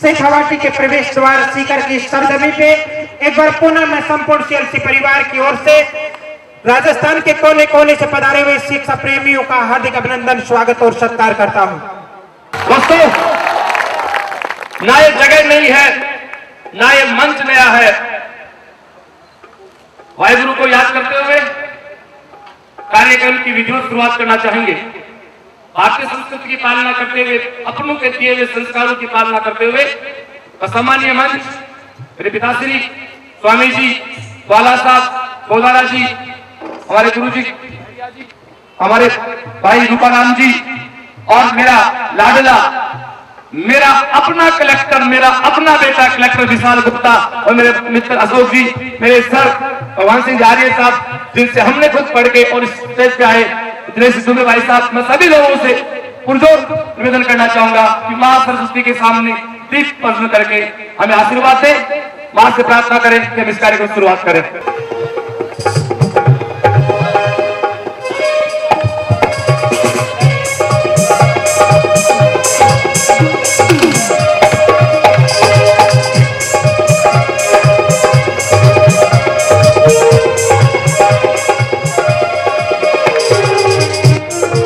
शेखावाटी के प्रवेश द्वार सीकर की सरजमी पे एक बार पुनः मैं संपूर्ण सीएलसी परिवार की ओर से राजस्थान के कोने कोने से पधारे हुए शिक्षा प्रेमियों का हार्दिक अभिनंदन, स्वागत और सत्कार करता हूं। दोस्तों, ना ये जगह नहीं है, ना ये मंच नया है। वाहिगुरु को याद करते हुए कार्यक्रम की विधिवत शुरुआत करना चाहेंगे। भारतीय संस्कृति की पालना करते हुए, अपनों के दिए हुए संस्कारों की पालना करते हुए सम्मानीय मंच मेरे पिताश्री स्वामी जी, बाला साहब, गोदारा जी, हमारे गुरु जी, हमारे भाई रूपाराम जी और मेरा लाडला, मेरा अपना कलेक्टर, मेरा अपना बेटा कलेक्टर विशाल गुप्ता और मेरे मित्र अशोक जी, मेरे सर भगवान सिंह आर्य साहब, जिनसे हमने खुद पढ़ के और इस स्टेज पे आए, इतने दुबे भाई साहब, मैं सभी लोगों से पुरजोर निवेदन करना चाहूंगा कि मां सरस्वती के सामने दीप प्रज्वलित करके हमें आशीर्वाद दे। मां से प्रार्थना करें कि हम इस कार्य को शुरुआत करें।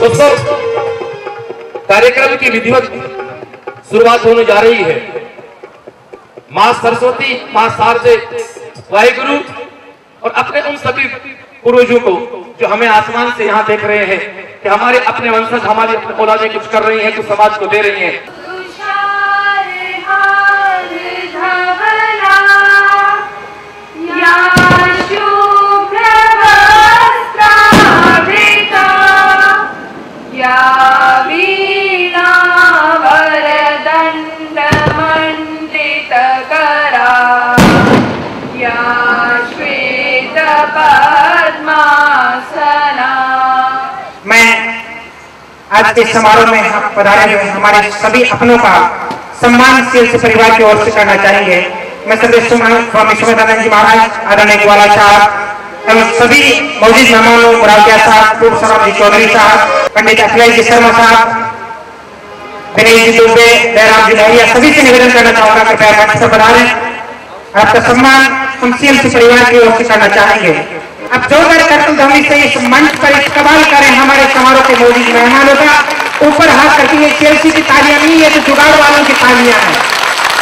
दोस्तों, कार्यक्रम की विधिवत शुरुआत होने जा रही है। मां सरस्वती, मां शारदे, वाहिगुरु और अपने उन सभी पूर्वजों को जो हमें आसमान से यहाँ देख रहे हैं कि हमारे अपने वंशज, हमारी अपने औलादें कुछ कर रही हैं, कुछ समाज को दे रही हैं। आज के समारोह में हम पधारे हुए हमारे सभी अपनों का सम्मान सीएलसी परिवार की ओर से करना चाहेंगे। मैं सर्वेश स्वामी सुमेधानंद जी महाराज, आदरणीय ग्वाला साहब एवं सभी मौजूद मेहमानों, मुरादिया साहब, पूर्व समाधि चौधरी साहब, पंडित अखिलेश जी शर्मा साहब, विनय जी दुबे, जयराम जी लहरिया, सभी से निवेदन करना चाहूंगा कृपया मंच पर पधारें। आपका सम्मान हम सीएलसी परिवार की ओर से करना चाहेंगे। अब जोरदार करतल ध्वनि से इस मंच पर इस्तकबाल करें हमारे समारोह के मौजूद मेहमानों का। ऊपर हाथ करती है सीएलसी की तालियां नहीं है तो जुगाड़ वालों की तालियां हैं।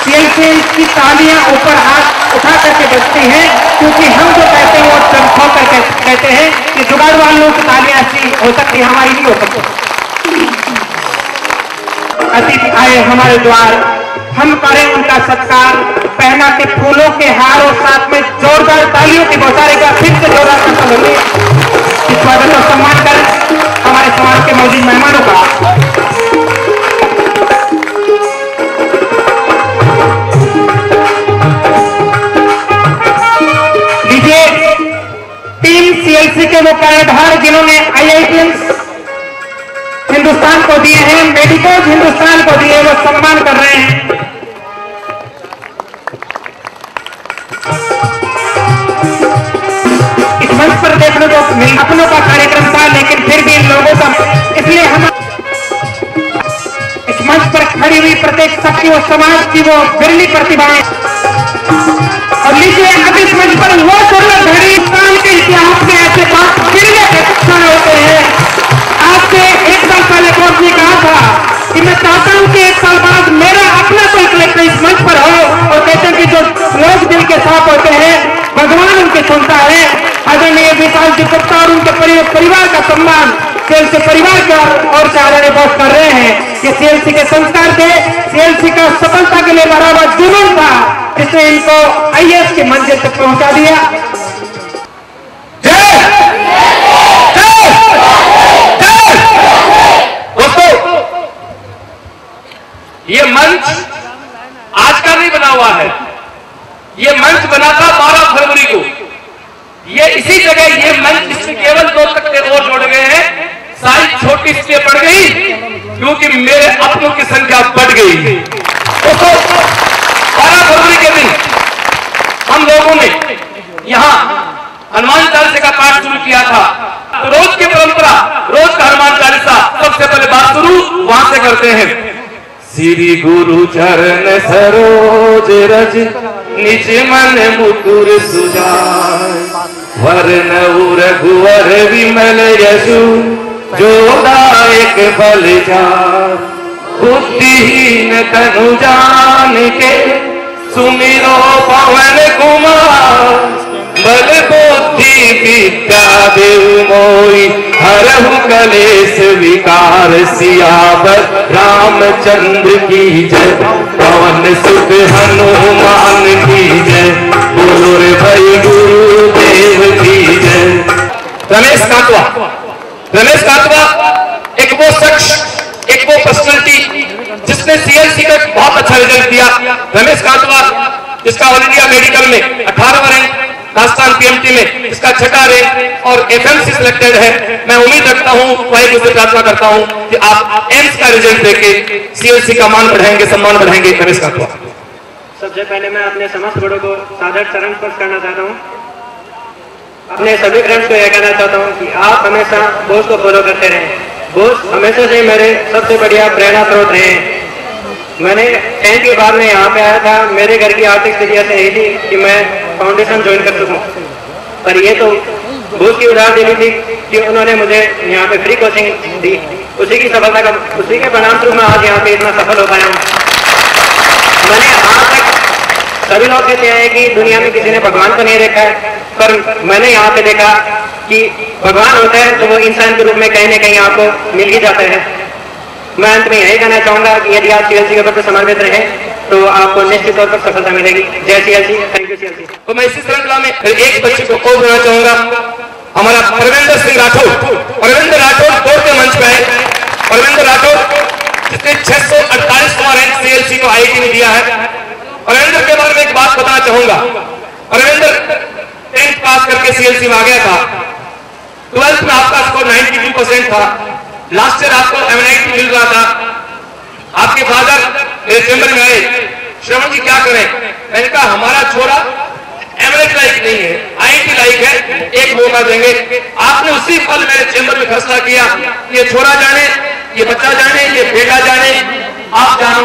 सीएलसी की तालियां ऊपर हाथ उठा करके बजती हैं, क्योंकि हम जो कहते हैं वो चमखो करके कहते हैं कि जुगाड़ वालों की तालियां ऐसी हो सकती है, हमारी नहीं हो सकती। अतिथि आए हमारे द्वार, हम करें उनका सत्कार, पहना के फूलों के हार और साथ में जोरदार तालियों की बौछारें का फिर से जोरदार करता होंगे। इस स्वागत और सम्मान कर हमारे समाज के मौजूद मेहमानों का। लीजिए टीम सीएलसी के वो कर्णधार जिन्होंने IITians हिंदुस्तान को दिए हैं, मेडिकल हिंदुस्तान को दिए, वो सम्मान कर रहे हैं। इस मंच पर देखने को अपनों का कार्यक्रम था, लेकिन फिर भी इन लोगों का, इसलिए हम इस मंच पर खड़ी हुई प्रत्येक शक्ति और समाज की वो बिरली प्रतिभाएं। और लीजिए अब इस मंच पर वो दुर्लभ घड़ी के इतिहास में ऐसे बात बिरले होते हैं। आज से एक साल पहले कोर्ट ने कहा था कि मैं चाहता हूं कि एक साल बाद मेरा अपना कोई कलेक्टर इस मंच पर हो, और कहते हैं कि जो लोग दिल के साथ होते हैं भगवान उनके सुनता है। आदरणीय विशाल जी गुप्ता और उनके परिवार का सम्मान सीएलसी परिवार की ओर से आदरणीय बोध कर रहे हैं। ये सीएलसी के संस्कार थे, सीएलसी का सफलता के लिए बराबर जुनून था, जिसने इनको IAS की मंजिल तक पहुंचा दिया। ये मंच आज का नहीं बना हुआ है, ये मंच बना था 12 फरवरी को। ये इसी जगह ये मंच, इसमें केवल 2 तख्ते और जोड़ गए हैं। साइज छोटी इसलिए पड़ गई क्योंकि मेरे अपनों की संख्या बढ़ गई। दोस्तों, 12 फरवरी के दिन हम लोगों ने यहाँ हनुमान चालीसा का पाठ शुरू किया था। तो रोज की परंपरा, रोज का हनुमान चालीसा सबसे पहले बात शुरू वहां से करते हैं। श्री गुरु चरण सरोज रज निज मन मुकुर सुजाय वर्ण रघुवर विमल यशु जोदायक बल जाय बुद्धिहीन तनु जान के सुमिरो पवन कुमार बल बुद्धि विद्या देव मोहि हरहु कलेश विकार सियावर रामचंद्र की जय पवन सुत हनुमान की जय बोलो रे भाई गुरुदेव की जय। रमेश कातवा एक वो शख्स, एक वो पर्सनालिटी जिसने सीएलसी का बहुत अच्छा रिजल्ट दिया। रमेश कातवा जिसका ऑल इंडिया मेडिकल में 18वां रैंक, राजस्थान पीएमटी में इसका 6वां रैंक और एफएमसी सिलेक्टेड है। मैं उम्मीद रखता हूं, वाहिगुरु से प्रार्थना करता हूं कि आप एम्स का रिजल्ट देके सीएलसी का मान बढ़ाएंगे, सम्मान बढ़ाएंगे। रमेश कातवा। सबसे पहले मैं अपने समस्त बड़ों को सादर चरण स्पर्श करना चाहता हूं। अपने सभी फ्रेंड्स को यह कहना चाहता हूं कि आप हमेशा बोस को फॉलो करते रहें। बोस हमेशा से मेरे सबसे बढ़िया प्रेरणा स्रोत रहे हैं। मैंने 10th के बाद में यहाँ पे आया था, मेरे घर की आर्थिक स्थिति ऐसे नहीं थी कि मैं फाउंडेशन ज्वाइन कर सकूं, पर ये तो बोस की उधार देनी थी कि उन्होंने मुझे यहाँ पे फ्री कोचिंग दी। उसी की सफलता का, उसी के परिणाम स्वरूप मैं आज यहाँ पे इतना सफल हो पाया हूँ। मैंने आज तक सभी लोग कहते हैं कि दुनिया में किसी ने भगवान को नहीं देखा है, पर मैंने यहाँ पे देखा कि भगवान होता है तो वो इंसान के रूप में कहीं ना कहीं आपको मिल ही जाता है। मैं अंत में यही कहना चाहूंगा कि यदि आप सीएलसी के प्रति समर्पित रहे तो आपको निश्चित तौर पर सफलता मिलेगी। जय सीएलसी, थैंक यू सीएलसी। तो मैं इसी श्रृंखला में एक बच्चे को और बोलना चाहूंगा, हमारा परविंदर सिंह राठौड़। परविंदर राठौड़ दौड़ते मंच पे है। परविंदर राठौड़ जिसने 648वां रैंक सीएलसी को आईआईटी में दिया है। परविंदर के बारे में एक बात बताना चाहूंगा। परविंदर 10th पास करके सीएलसी में आ गया था। 12th में आपका स्कोर 92% था। लास्ट ईयर आपको एमएनआईटी मिल रहा था। आपके फादर मेरे चैम्बर में आए, श्रवण जी क्या करें? मैंने कहा हमारा छोरा एमएनआईटी लायक नहीं है, आईआईटी लायक है, एक मौका देंगे। आपने उसी पल मेरे चैम्बर में फैसला किया, ये छोरा जाने, ये बच्चा जाने, ये बेटा जाने, आप जानो।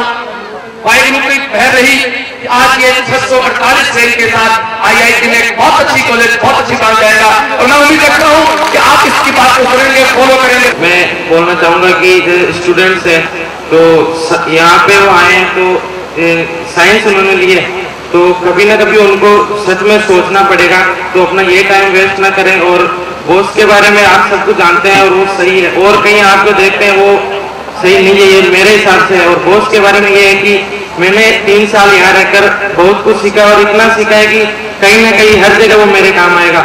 वाहिगुरु की पहल रही कि आज ये 648 रैंक के साथ आईआईटी में एक बहुत अच्छी कॉलेज, बहुत अच्छी बात जाएगा और मैं उम्मीद रखता हूँ कि आप इसकी बात को करेंगे, फॉलो करेंगे। मैं बोलना चाहूंगा कि जो स्टूडेंट्स हैं तो यहाँ पे वो आए हैं तो साइंस उन्होंने लिए, तो कभी ना कभी उनको सच में सोचना पड़ेगा, तो अपना ये टाइम वेस्ट ना करें। और बोस के बारे में आप सब कुछ जानते हैं और वो सही है, और कहीं आप जो देखते हैं वो सही नहीं है, ये मेरे हिसाब से है। और बोस के बारे में ये है कि मैंने 3 साल यहाँ रहकर बहुत कुछ सीखा और इतना सीखा है कि कहीं ना कहीं हर जगह वो मेरे काम आएगा।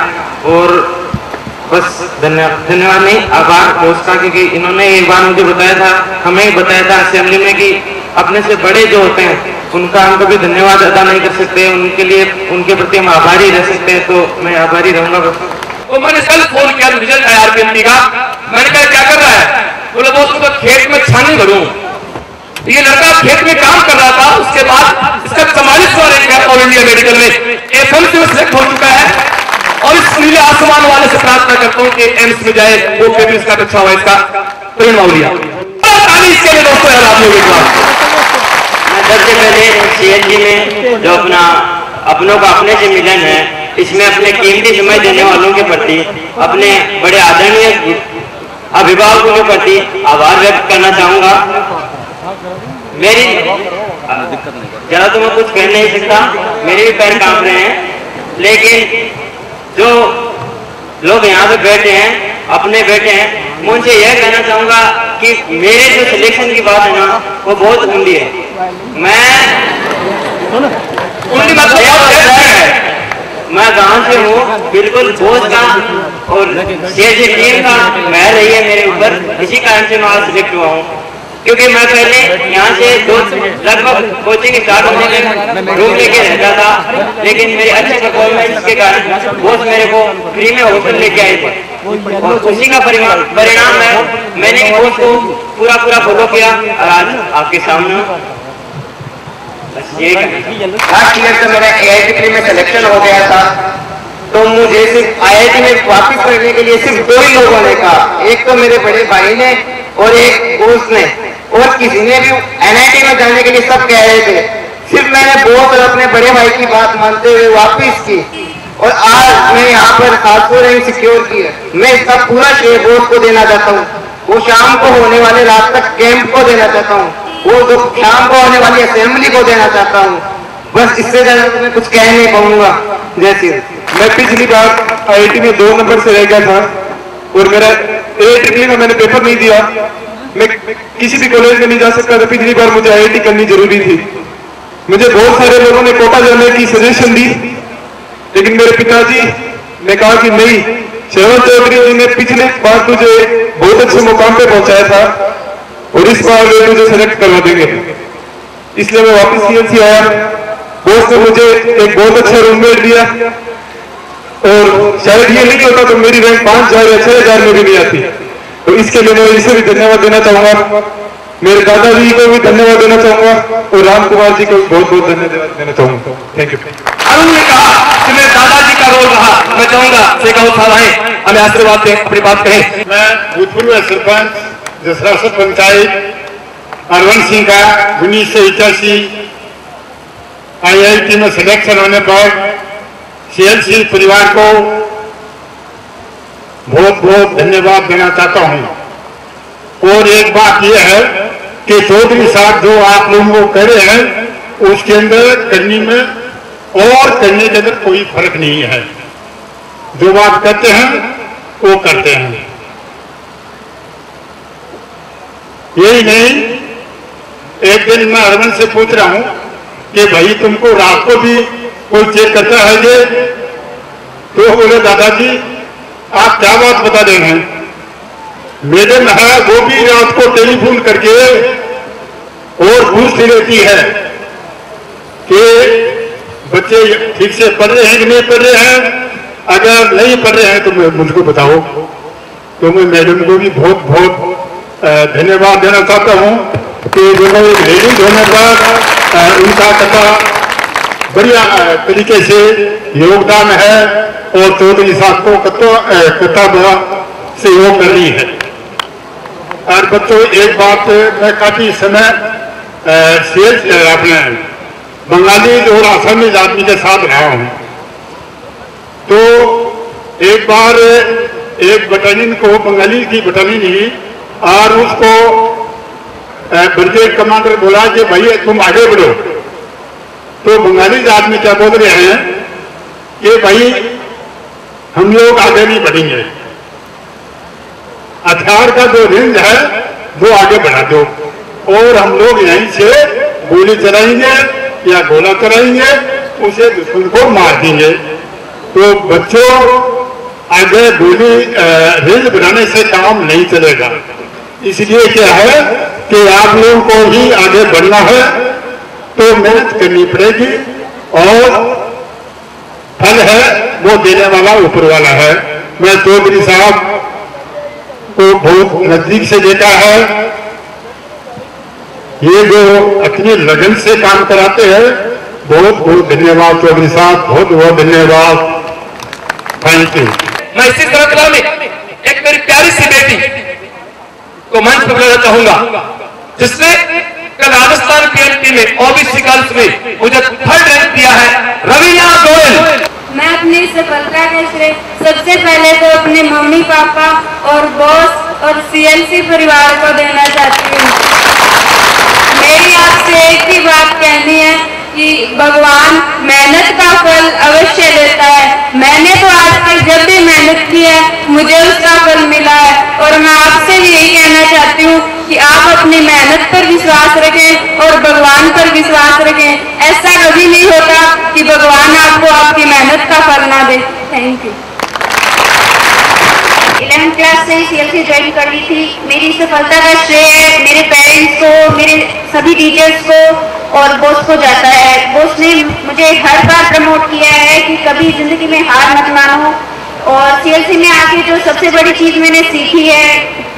और बस धन्यवाद नहीं, आभार बोस का, क्योंकि इन्होंने एक बार मुझे बताया था, हमें बताया था असेंबली में कि अपने से बड़े जो होते हैं उनका हम कभी धन्यवाद अदा नहीं कर सकते, उनके लिए, उनके प्रति हम आभारी रह सकते हैं, तो मैं आभारी रहूंगा बस। तो मैंने कल फोन किया, रिजल्ट आया आरपीएमटी का। मैंने कहा क्या कर रहा है? बोले बोस तो खेत में छानी भरूं। ये लड़का खेत में काम कर रहा था, उसके बाद इसका 44वां रैंक है ऑल इंडिया मेडिकल में, एफएमसी में सिलेक्ट हो चुका है। और इस नीले आसमान वाले से प्रार्थना करता हूँ कि एम्स में जाए, वो फिर इसका अच्छा हुआ, इसका परिणाम लिया। इसके लिए दोस्तों यार आप लोग एक बार सबसे पहले सीएलजी में जो अपनों का अपने से मिलन है, इसमें अपने कीमती समय देने वालों के प्रति, अपने बड़े आदरणीय अभिभावकों के प्रति आभार व्यक्त करना चाहूंगा। मेरी ज्यादा तो मैं कुछ कह नहीं सकता, मेरे भी पैर कांप रहे हैं, लेकिन जो लोग यहाँ पे बैठे हैं, अपने बैठे हैं, मैं उनसे यह कहना चाहूंगा कि मेरे जो सिलेक्शन की बात है ना, वो बहुत ऊंडी है। मैं गांव से हूँ, बिल्कुल बोझ का और सीएलजी टीम का महर रही है मेरे ऊपर, इसी कारण से मैं आज सिलेक्ट हुआ हूँ। क्योंकि मैं पहले यहाँ से लगभग कोचिंग स्टार्ट होने में रूम लेके रहता था, लेकिन मेरे अच्छे परफॉर्मेंस के कारण बोस मेरे को फ्री में हॉस्टल लेके आए थे, और उसी का परिणाम है मैंने बोस को पूरा फॉलो किया और आज आपके सामने। लास्ट ईयर से मेरा आईआईटी में सिलेक्शन हो गया था, तो मुझे सिर्फ आईआईटी में वापस पढ़ने के लिए सिर्फ 2 ही लोगों ने कहा, एक तो मेरे बड़े भाई ने और एक दोस्त ने। और किसी ने भी NIT में जाने के लिए सब कह रहे थे, सिर्फ मैंने बॉस और अपने बड़े भाई की बात मानते हुए वापस की और आज मैं यहाँ पर खासतौर रैंक सिक्योर की है। मैं इसका पूरा श्रेय बॉस को देना चाहता हूँ, वो शाम को होने वाले रात तक कैंप को देना चाहता हूँ, वो शाम को होने वाली असेंबली को देना चाहता हूँ। बस इससे ज्यादा तो मैं कुछ कह नहीं पाऊंगा। जैसे मैं पिछली बार IIT में 2 नंबर से रह गया था और मेरा AITREE का मैंने पेपर नहीं दिया, मैं किसी भी कॉलेज में नहीं जा सकता था। पिछली बार मुझे IIT करनी जरूरी थी। मुझे बहुत सारे लोगों ने कोटा जाने की सजेशन दी, लेकिन मेरे पिताजी ने कहा कि नहीं, श्रवण चौधरी जी ने पिछले बार तुझे बहुत अच्छे मुकाम पे पहुंचाया था और इस बार वे तुझे सेलेक्ट करवा देंगे। इसलिए मैं वापस CLC आया। बॉस ने मुझे एक बहुत अच्छा रूममेट दिया और शायद ये नहीं होता तो मेरी रैंक 5,000 या 6,000 में भी नहीं आती। तो इसके लिए मैं इसे भी धन्यवाद देना चाहूंगा, मेरे दादाजी को भी धन्यवाद देना चाहूंगा और राम कुमार जी को बहुत बहुत धन्यवाद देना चाहूंगा। Thank you. अरुण ने कहा कि मेरे दादाजी का रोल रहा, मैं चाहूंगा शेखावत साहब आए हमें आशीर्वाद दें, अपनी बात कहें। मैं भूतपूर्व सरपंच जसरासर पंचायत अरविंद सिंह का 1981 IIT में सिलेक्शन होने पर CLC परिवार को बहुत बहुत धन्यवाद देना चाहता हूं। और एक बात यह है कि चौधरी साहब जो आप लोगों को कह रहे हैं उसके अंदर करने में और करने के अंदर कोई फर्क नहीं है। जो बात करते हैं वो करते हैं। यही नहीं, एक दिन मैं अरविंद से पूछ रहा हूं कि भाई तुमको रात को भी कोई चेक करता है ये? तो बोले दादाजी आप क्या बात बता रहे हैं? मेरे में है वो भी रात को टेलीफोन करके और पूछती रहती है कि बच्चे ठीक से पढ़ रहे हैं कि नहीं पढ़ रहे हैं। अगर नहीं पढ़ रहे हैं तो मुझको बताओ। तो मैं मैडम को भी बहुत बहुत धन्यवाद देना चाहता हूं कि लेडीज होने पर उनका कथा बढ़िया तरीके से योगदान है और चौधरी साहब को कथा बड़ा सहयोग कर रही है। और बच्चों एक बात, मैं काफी समय अपने बंगाली और आसामी आदमी के साथ रहा हूं। तो एक बार एक बटालियन को, बंगाली की बटालियन ही, और उसको ब्रिगेड कमांडर बोला कि भाई तुम आगे बढ़ो। तो बंगाली आदमी क्या बोल रहे हैं कि भाई हम लोग आगे नहीं बढ़ेंगे, हथियार का जो रेंज है वो आगे बढ़ा दो और हम लोग यहीं से गोली चलाएंगे या गोला चलाएंगे, उसे दुश्मन को मार देंगे। तो बच्चों आगे गोली रेंज बढ़ाने से काम नहीं चलेगा। इसलिए क्या है कि आप लोगों को ही आगे बढ़ना है, तो मेहनत करनी पड़ेगी और फल है वो देने वाला ऊपर वाला है। मैं चौधरी साहब को बहुत नजदीक से देखा है, ये जो अपनी लगन से काम कराते हैं, बहुत बहुत धन्यवाद चौधरी साहब, बहुत बहुत धन्यवाद। Thank you. मैं इसी तरह में एक मेरी प्यारी सी बेटी को मंच पर बुलाना चाहूंगा, जिसने कल राजस्थान PNP में OBC गर्ल्स में मुझे 3rd रैंक दिया है, रवीना गोयल। मैं अपनी सफलता के श्रेय सबसे पहले तो अपने मम्मी पापा और बॉस और CLC परिवार को देना चाहती हूँ। मेरी आपसे एक ही बात कहनी है कि भगवान मेहनत का फल अवश्य देता है। मैंने तो आज तक जब भी मेहनत की है मुझे उसका फल मिला है, और मैं आपसे भी यही कहना चाहती हूँ कि आप अपनी मेहनत पर विश्वास रखें और भगवान पर विश्वास रखें। ऐसा कभी नहीं होता कि भगवान आपको आपकी मेहनत का फल ना दे। Thank you. 11th क्लास से CLC ज्वाइन कर ली थी। मेरी सफलता का श्रेय मेरे पेरेंट्स को, मेरे सभी टीचर्स को और बॉस को जाता है। बॉस ने मुझे हर बार प्रमोट किया है कि कभी जिंदगी में हार मत मानो, और CLC में आके जो सबसे बड़ी चीज मैंने सीखी है,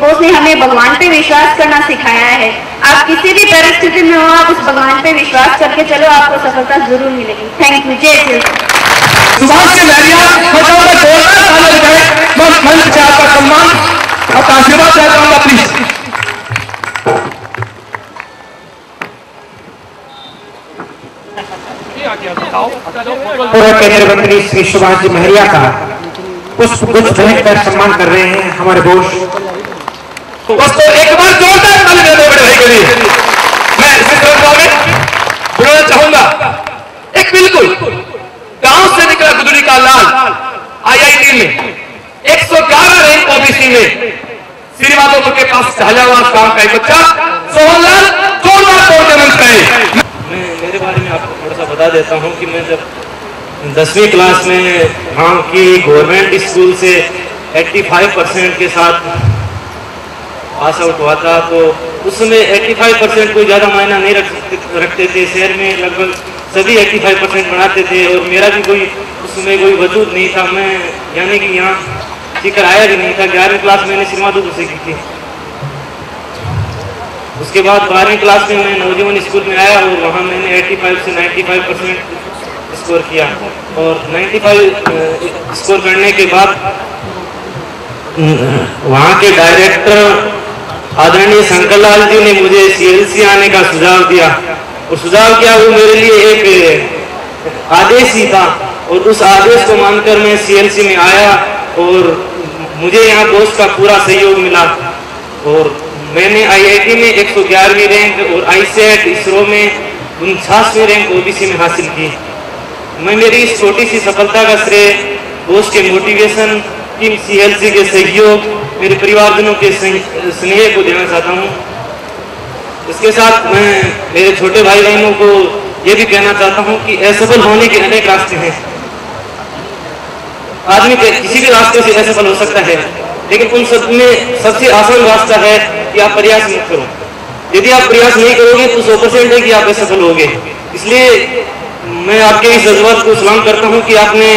बॉस ने हमें भगवान पे विश्वास करना सिखाया है। आप किसी भी परिस्थिति में हो, आप उस भगवान पे विश्वास करके चलो, आपको सफलता जरूर मिलेगी। Thank you. जय श्री सुभाष के लहरिया मंच से आपका सम्मान और आशीर्वाद चाहता हूँ प्लीज। पूर्व केंद्रीय मंत्री श्री सुभाष जी महरिया का पुष्प गुच्छ भेंट कर सम्मान कर रहे हैं हमारे बोस। दोस्तों एक बार जोरदार ताली दे दो बड़े भाई के लिए। मैं इसी तरह में बुलाना चाहूंगा एक बिल्कुल गांव से निकला गुदड़ी का लाल IIT में 111 रैंक ओबीसी में श्रीमाधोपुर के पास शाहजहाबाद गांव का एक बच्चा सोहनलाल जोरदार तौर के मंच पे। मैं मेरे बारे में आपको थोड़ा सा बता देता हूं कि मैं जब 10वीं क्लास में गांव की गवर्नमेंट स्कूल से 85% के साथ पास आउट हुआ था, तो उसमें 85% कोई ज़्यादा मायना नहीं रखते थे। शहर में लगभग सभी 85% बनाते थे और मेरा भी कोई उसमें कोई वजूद नहीं था। मैं यानी कि यहाँ सीकर आया भी नहीं था। 11वीं क्लास मैंने श्रीमाधोपुर से की थी। उसके बाद 12वीं क्लास में मैं नवजीवन स्कूल में आया और वहाँ मैंने 85 से 95% स्कोर किया और 95 स्कोर करने के बाद वहाँ के डायरेक्टर आदरणीय शंकरलाल जी ने मुझे CLC आने का सुझाव दिया और सुझाव क्या वो मेरे लिए एक आदेश ही था और उस आदेश को मानकर मैं CLC में आया और मुझे यहाँ दोस्त का पूरा सहयोग मिला और मैंने IIT में 111वीं रैंक और ISET इसरो में 49वीं रैंक OBC में हासिल की। मैं मेरी इस छोटी सी सफलता का श्रेय दोस्त के मोटिवेशन, टीम CLC के सहयोग, मेरे परिवारजनों के स्नेह को देना चाहता हूँ। इसके साथ मैं मेरे छोटे भाई बहनों को ये भी कहना चाहता हूँ कि असफल होने के अनेक रास्ते हैं। आदमी किसी भी रास्ते से असफल हो सकता है, लेकिन उन सब में सबसे आसान रास्ता है कि आप प्रयास मत करो। यदि आप प्रयास नहीं करोगे तो 100% है कि आप असफल होगे। इसलिए मैं आपके इस जज्बात को सलाम करता हूँ कि आपने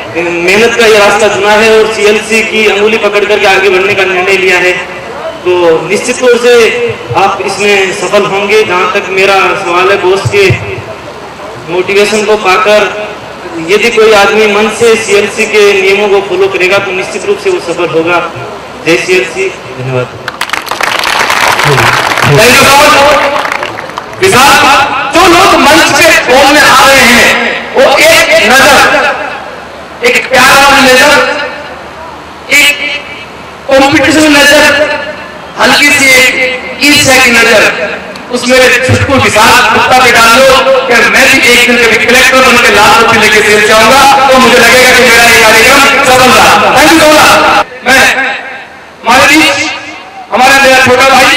मेहनत का ये रास्ता चुना है और CLC की अंगुली पकड़ करके आगे बढ़ने का निर्णय लिया है, तो निश्चित तौर से आप इसमें सफल होंगे। जहाँ तक मेरा सवाल है, बॉस के मोटिवेशन को पाकर यदि कोई आदमी मन से CLC के नियमों को फॉलो करेगा तो निश्चित रूप से वो सफल होगा। जय CLC। धन्यवाद। जो लोग मंच पे बोलने आ रहे हैं वो एक नजर, एक प्यार वाली नजर, एक कॉम्पिटिशन नजर, हल्की सी एक ईर्ष्या की नजर उसमें छुटकू विशाल कुत्ता पे डाल दो कि मैं भी एक दिन कभी कलेक्टर बन के लाल टोपी लेके जेल जाऊंगा तो मुझे लगेगा कि मेरा ये कार्यक्रम सफल रहा। Thank you so much. मैं हमारे बीच हमारे मेरा छोटा भाई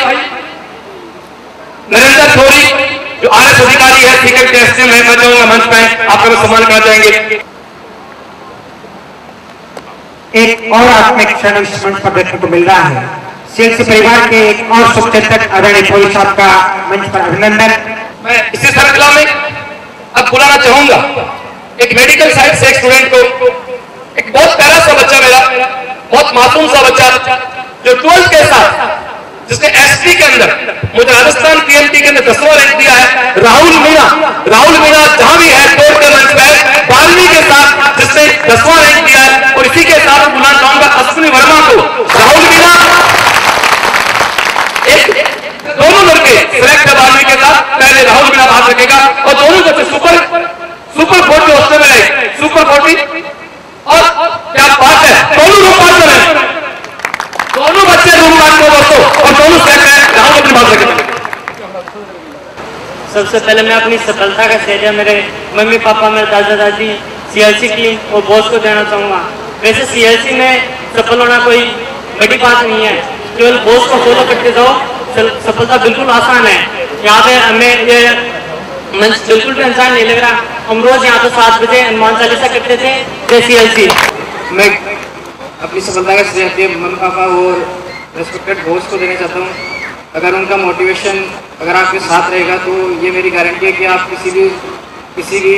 नरेंद्र थोरी जो RS अधिकारी है, ठीक है, मैं जाऊंगा मंच पे, आपका सम्मान करना चाहेंगे। एक और आत्मिक क्षण इस मंच पर देखने को मिल रहा है। CLC परिवार के एक और शुभचिंतक आदरणीय थोरी साहब का मंच पर अभिनंदन। मैं इसी श्रृंखला में अब बुलाना चाहूंगा एक मेडिकल साइंस से एक स्टूडेंट को, एक बहुत प्यारा सा बच्चा, मेरा बहुत मासूम सा बच्चा जो 12th के साथ जिसने SP के अंदर मुझे राजस्थान PMT के अंदर 10वां रैंक दिया है, राहुल मीणा जहां भी है तोड़ के मंच पे 12वीं के साथ जिसने 10वां रैंक दिया है। और इसी के साथ बुलाना चाहूंगा अश्विनी वर्मा को। राहुल मीणा दोनों लड़के सिलेक्ट है 12वीं के साथ, पहले राहुल मीणा बाहर सकेगा और दोनों बच्चे सुपर 40 उससे में रहे, सुपर 40 और क्या बात है, दोनों रूम पार्टनर है, दोनों बच्चे रूम पार्टनर दोस्तों और दोनों सेट है। राहुल अपनी बात सकेगा। सबसे पहले मैं अपनी सफलता का श्रेय मेरे मम्मी पापा, मेरे दादा दादी, CLC टीम और बॉस को देना चाहूँगा। वैसे CLC में सफल होना कोई बड़ी बात नहीं है, केवल बॉस को फॉलो करते जाओ, सफलता बिल्कुल आसान है। यहाँ पे हमें ये मंच बिल्कुल भी इंसान नहीं लग रहा। हम रोज यहाँ पे 7 बजे हनुमान चालीसा करते थे। जय CLC। मैं अपनी सफलता का श्रेय अपने मम्मी पापा और रेस्पेक्टेड बॉस को देना चाहता हूँ। अगर उनका मोटिवेशन अगर आपके साथ रहेगा तो ये मेरी गारंटी है कि आप किसी भी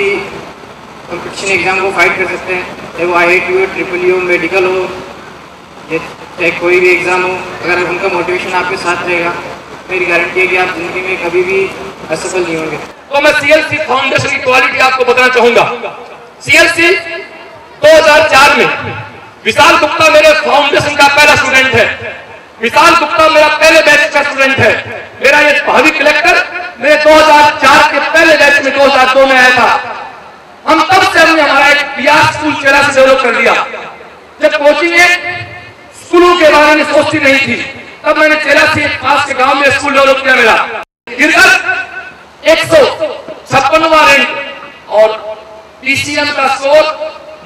कंपटीशन एग्जाम को फाइट कर सकते हैं, चाहे वो IIT हो, ट्रिपल हो, मेडिकल हो, चाहे कोई भी एग्जाम हो। अगर उनका मोटिवेशन आपके साथ रहेगा मेरी गारंटी है कि आप जिंदगी में कभी भी असफल नहीं होंगे। तो मैं CLC फाउंडेशन की क्वालिटी आपको बताना चाहूंगा। CLC 2004 में विशाल गुप्ता मेरे फाउंडेशन का पहला स्टूडेंट है। विशाल गुप्ता मेरा पहले बैच का स्टूडेंट है। मेरा ये भावी कलेक्टर मेरे 2004 के पहले बैच में 2002 में आया था। या स्कूल चेला से डेवलप कर लिया। जब कोचिंग स्कूलों के बारे में सोचती नहीं थी, तब मैंने चेला से पास के गांव में स्कूल डेवलप किया मेरा। गिरकर 156वां रैंक और पीसीएम का स्कोर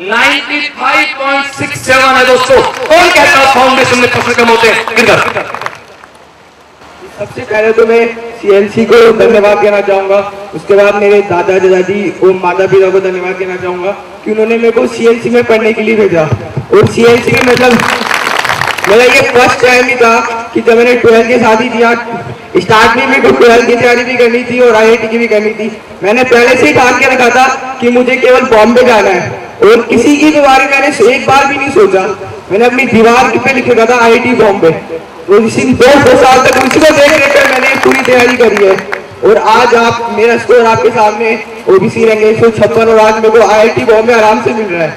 95.67 है दोस्तों। कौन कहता है फाउंडेशन में फसल कम होते हैं? गिरकर सबसे पहले तो मैं सीएलसी को धन्यवाद देना चाहूंगा, उसके बाद मेरे दादा दादी और माता पिता को धन्यवाद देना चाहूंगा कि उन्होंने मेरे को सीएलसी में पढ़ने के लिए भेजा। और सीएलसी में मतलब मेरा ये फर्स्ट टाइम ही था कि जब मैंने 12th के साथ ही दिया, स्टार्ट में मेरे को 12th की तैयारी भी करनी थी और IIT की भी करनी थी। मैंने पहले से ही ठान के रखा था कि मुझे केवल बॉम्बे जाना है और किसी की भी बारे मैंने एक बार भी नहीं सोचा। मैंने अपनी दीवार पे लिख रखा था IIT बॉम्बे, और इसी 2 साल तक उसी को देख कर मैंने पूरी तैयारी करी है। और आज आप मेरा स्कोर आपके सामने OBC रैंक 156 और आज मेरे को IIT बॉम्बे आराम से मिल रहा है।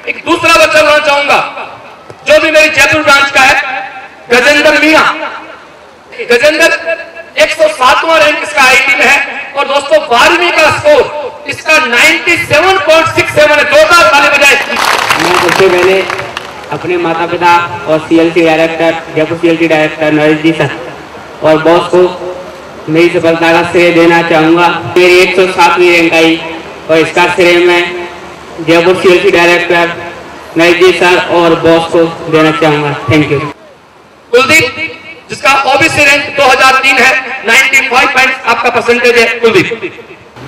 एक दूसरा बच्चा बोलना चाहूंगा जो भी मेरी जयपुर ब्रांच का है, गजेंद्र मीणा। गजेंद्र 107वां रैंक इसका IIT में है और दोस्तों 12वीं का स्कोर इसका 97.67 है। 2 बार ताली बजाए। मैं सबसे पहले अपने माता पिता और CLC director, Jaipur CLC director Naresh ji sir और बॉस को मेरी सफलता का श्रेय देना चाहूँगा। मेरी 107वीं रैंक आई और इसका श्रेय मैं Jaipur CLC director Naresh ji sir और बॉस को देना चाहूँगा। Thank you. कुलदीप जिसका OBC रैंक 2003 है, 95 पॉइंट आपका परसेंटेज है। कुलदीप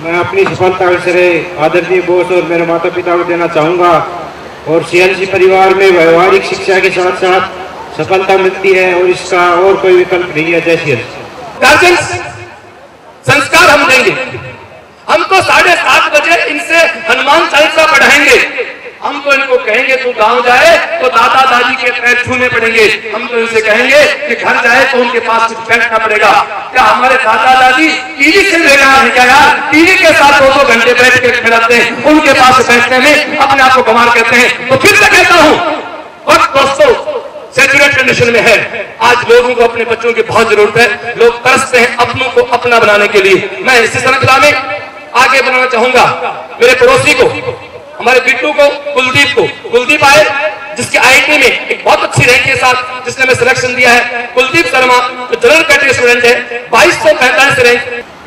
मैं अपनी सफलता का श्रेय आदरणीय बॉस और मेरे माता पिता को देना चाहूँगा। और CLC परिवार में व्यवहारिक शिक्षा के साथ साथ सफलता मिलती है और इसका और कोई विकल्प नहीं है। जय CLC। गार्जियंस संस्कार हम देंगे, हमको 7:30 बजे इनसे हनुमान चालीसा पढ़ाएंगे। हम तो इनको कहेंगे तू गांव जाए तो दादा दादी के पैर छूने पड़ेंगे। हम तो इनसे कहेंगे कि घर जाए तो उनके पास कुछ बैठना पड़ेगा। क्या हमारे दादा दादी टीवी से बेकार है क्या यार? टीवी के साथ 2-2 घंटे बैठ के खिलाते हैं, उनके पास बैठने में अपने आप को कमाल करते हैं। तो फिर से कहता हूँ वक्त दोस्तों सैचुरेट कंडीशन में है। आज लोगों को अपने बच्चों की बहुत जरूरत है। लोग तरसते हैं अपनों को अपना बनाने के लिए। मैं इसी श्रृंखला में आगे बढ़ाना चाहूंगा मेरे पड़ोसी को, हमारे बिट्टू को, कुलदीप को। कुलदीप आए जिसके IIT में एक बहुत अच्छी रैंक के साथ जिसने हमें सिलेक्शन दिया है। कुलदीप शर्मा जो जनरल कैटेगरी स्टूडेंट है, 2245 रैंक।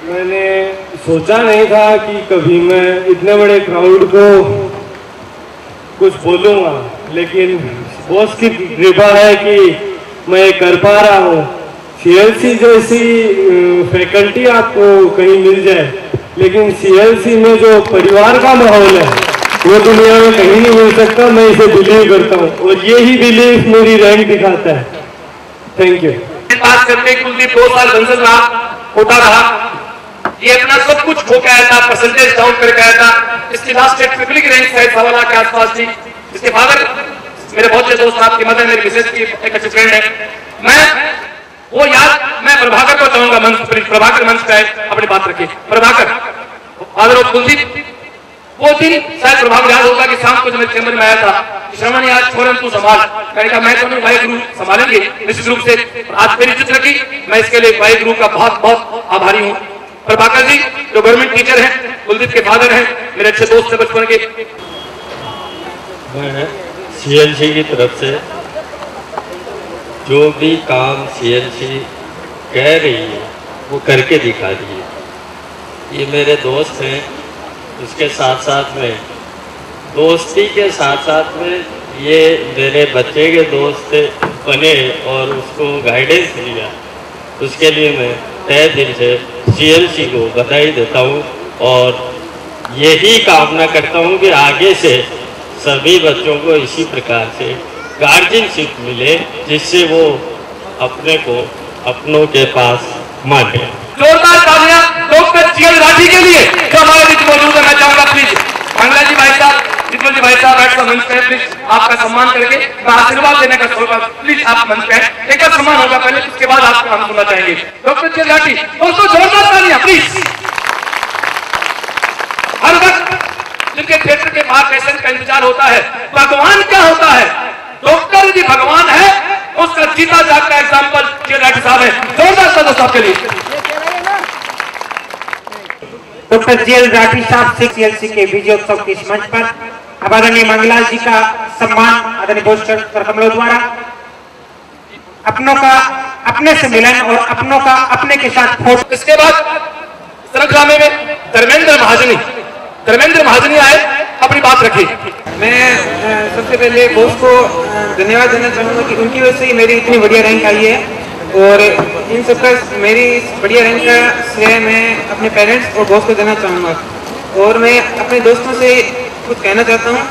मैंने सोचा नहीं था कि कभी मैं इतने बड़े क्राउड को कुछ बोलूँगा, लेकिन बॉस की कृपा है कि मैं कर पा रहा हूँ। CLC जैसी फैकल्टी आपको कहीं मिल जाए, लेकिन CLC में जो परिवार का माहौल है वो दुनिया में कहीं नहीं मिल सकता। मैं इसे बिलीव करता हूँ और यही बिलीव मेरी रैंक दिखाता है। Thank you. पास करके कुलदीप 2 साल बंसल रहा, होता रहा। ये अपना सब कुछ खो के आया था, परसेंटेज डाउन करके आया था। इसकी लास्ट डेट ट्रिपल की रैंक शायद 1.25 लाख के आसपास थी। इसके फादर मेरे बहुत अच्छे दोस्त, आपकी मदर मेरी मिसेज की एक अच्छी फ्रेंड है। मैं प्रभाकर को चाहूंगा मंच पर, प्रभाकर मंच पे अपनी बात रखिए। प्रभाकर फादर ऑफ कुलदीप, वो दिन शायद प्रभाकर याद होगा कि शाम को जब मैं चैम्बर में आया था, श्रवण ने आज छोड़न तू संभाल, कहेगा मैं तो नहीं, भाई गुरु संभालेंगे निश्चित रूप से। आज मेरी इज्जत रखी, मैं इसके लिए भाई गुरु का बहुत बहुत आभारी हूँ। प्रभाकर जी जो गवर्नमेंट टीचर हैं, कुलदीप के फादर हैं, मेरे अच्छे दोस्त है बचपन के। मैं CLC की तरफ से जो भी काम CLC कह रही है वो करके दिखा रही है। ये मेरे दोस्त हैं, उसके साथ साथ में दोस्ती के साथ साथ में ये मेरे बच्चे के दोस्त बने और उसको गाइडेंस दिया। उसके लिए मैं तहे दिल से CLC को बधाई देता हूँ और यही कामना करता हूँ कि आगे से सभी बच्चों को इसी प्रकार से गार्जियनशिप मिले, जिससे वो अपने को अपनों के पास माने। जोरदार तालियां डॉक्टर GL राठी के लिए जो हमारे बीच मौजूद है। मैं चाहूंगा प्लीज मंगला जी भाई साहब, जितमल जी भाई साहब ऐसा मंच पे प्लीज आपका सम्मान करके मैं आशीर्वाद देने का सोचूंगा। प्लीज आप मंच पे एक बार सम्मान होगा पहले, उसके बाद आपको हम सुनना चाहेंगे। डॉक्टर GL राठी, दोस्तों जोरदार तालियां प्लीज। हर वक्त जिनके थिएटर के बाहर पेशेंट का इंतजार होता है, भगवान क्या होता है? डॉक्टर जी भगवान है, उसका जीता जागता एग्जाम्पल GL राठी साहब है। जोरदार तालियां साहब के लिए। डॉक्टर GL राठी साहब CLC के विजयोत्सव के इस मंच पर अब आदरणीय मंगलाल जी का सम्मान आदरणीय बोस कमलों द्वारा अपनों का अपने से मिलन और अपनों का अपने के साथ फोटो। इसके बाद श्रृंखला में धर्मेंद्र महाजनी आए, अपनी बात रखी। मैं सबसे पहले बॉस को धन्यवाद देना चाहूँगा कि उनकी वजह से ही मेरी इतनी बढ़िया रैंक आई है, और इन सबका मेरी बढ़िया रैंक का श्रेय मैं अपने पेरेंट्स और बॉस को देना चाहूँगा। और मैं अपने दोस्तों से कुछ कहना चाहता हूँ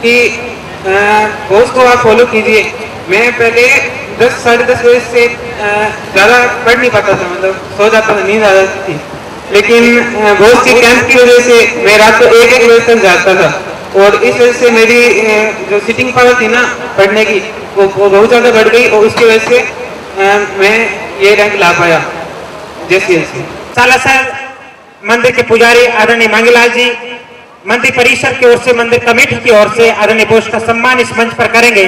कि बॉस को आप फॉलो कीजिए। मैं पहले 10 साढ़े 10 बजे से ज़्यादा पढ़ नहीं पाता था, मतलब सो जाता था, नींद आ जाती थी, लेकिन बॉस की कैंप की वजह से मैं रात को 1-1 बजे तक जागता था, और इस वजह से मेरी जो सिटिंग पावर थी ना पढ़ने की वो बहुत ज़्यादा बढ़ गई, और उसकी वजह से मैं ये रैंक ला पाया। जैसे सालासर मंदिर के पुजारी आदरणीय मंगलाल जी, मंदिर परिसर की ओर से, मंदिर कमेटी की ओर से आदरणीय बोस का सम्मान इस मंच पर करेंगे।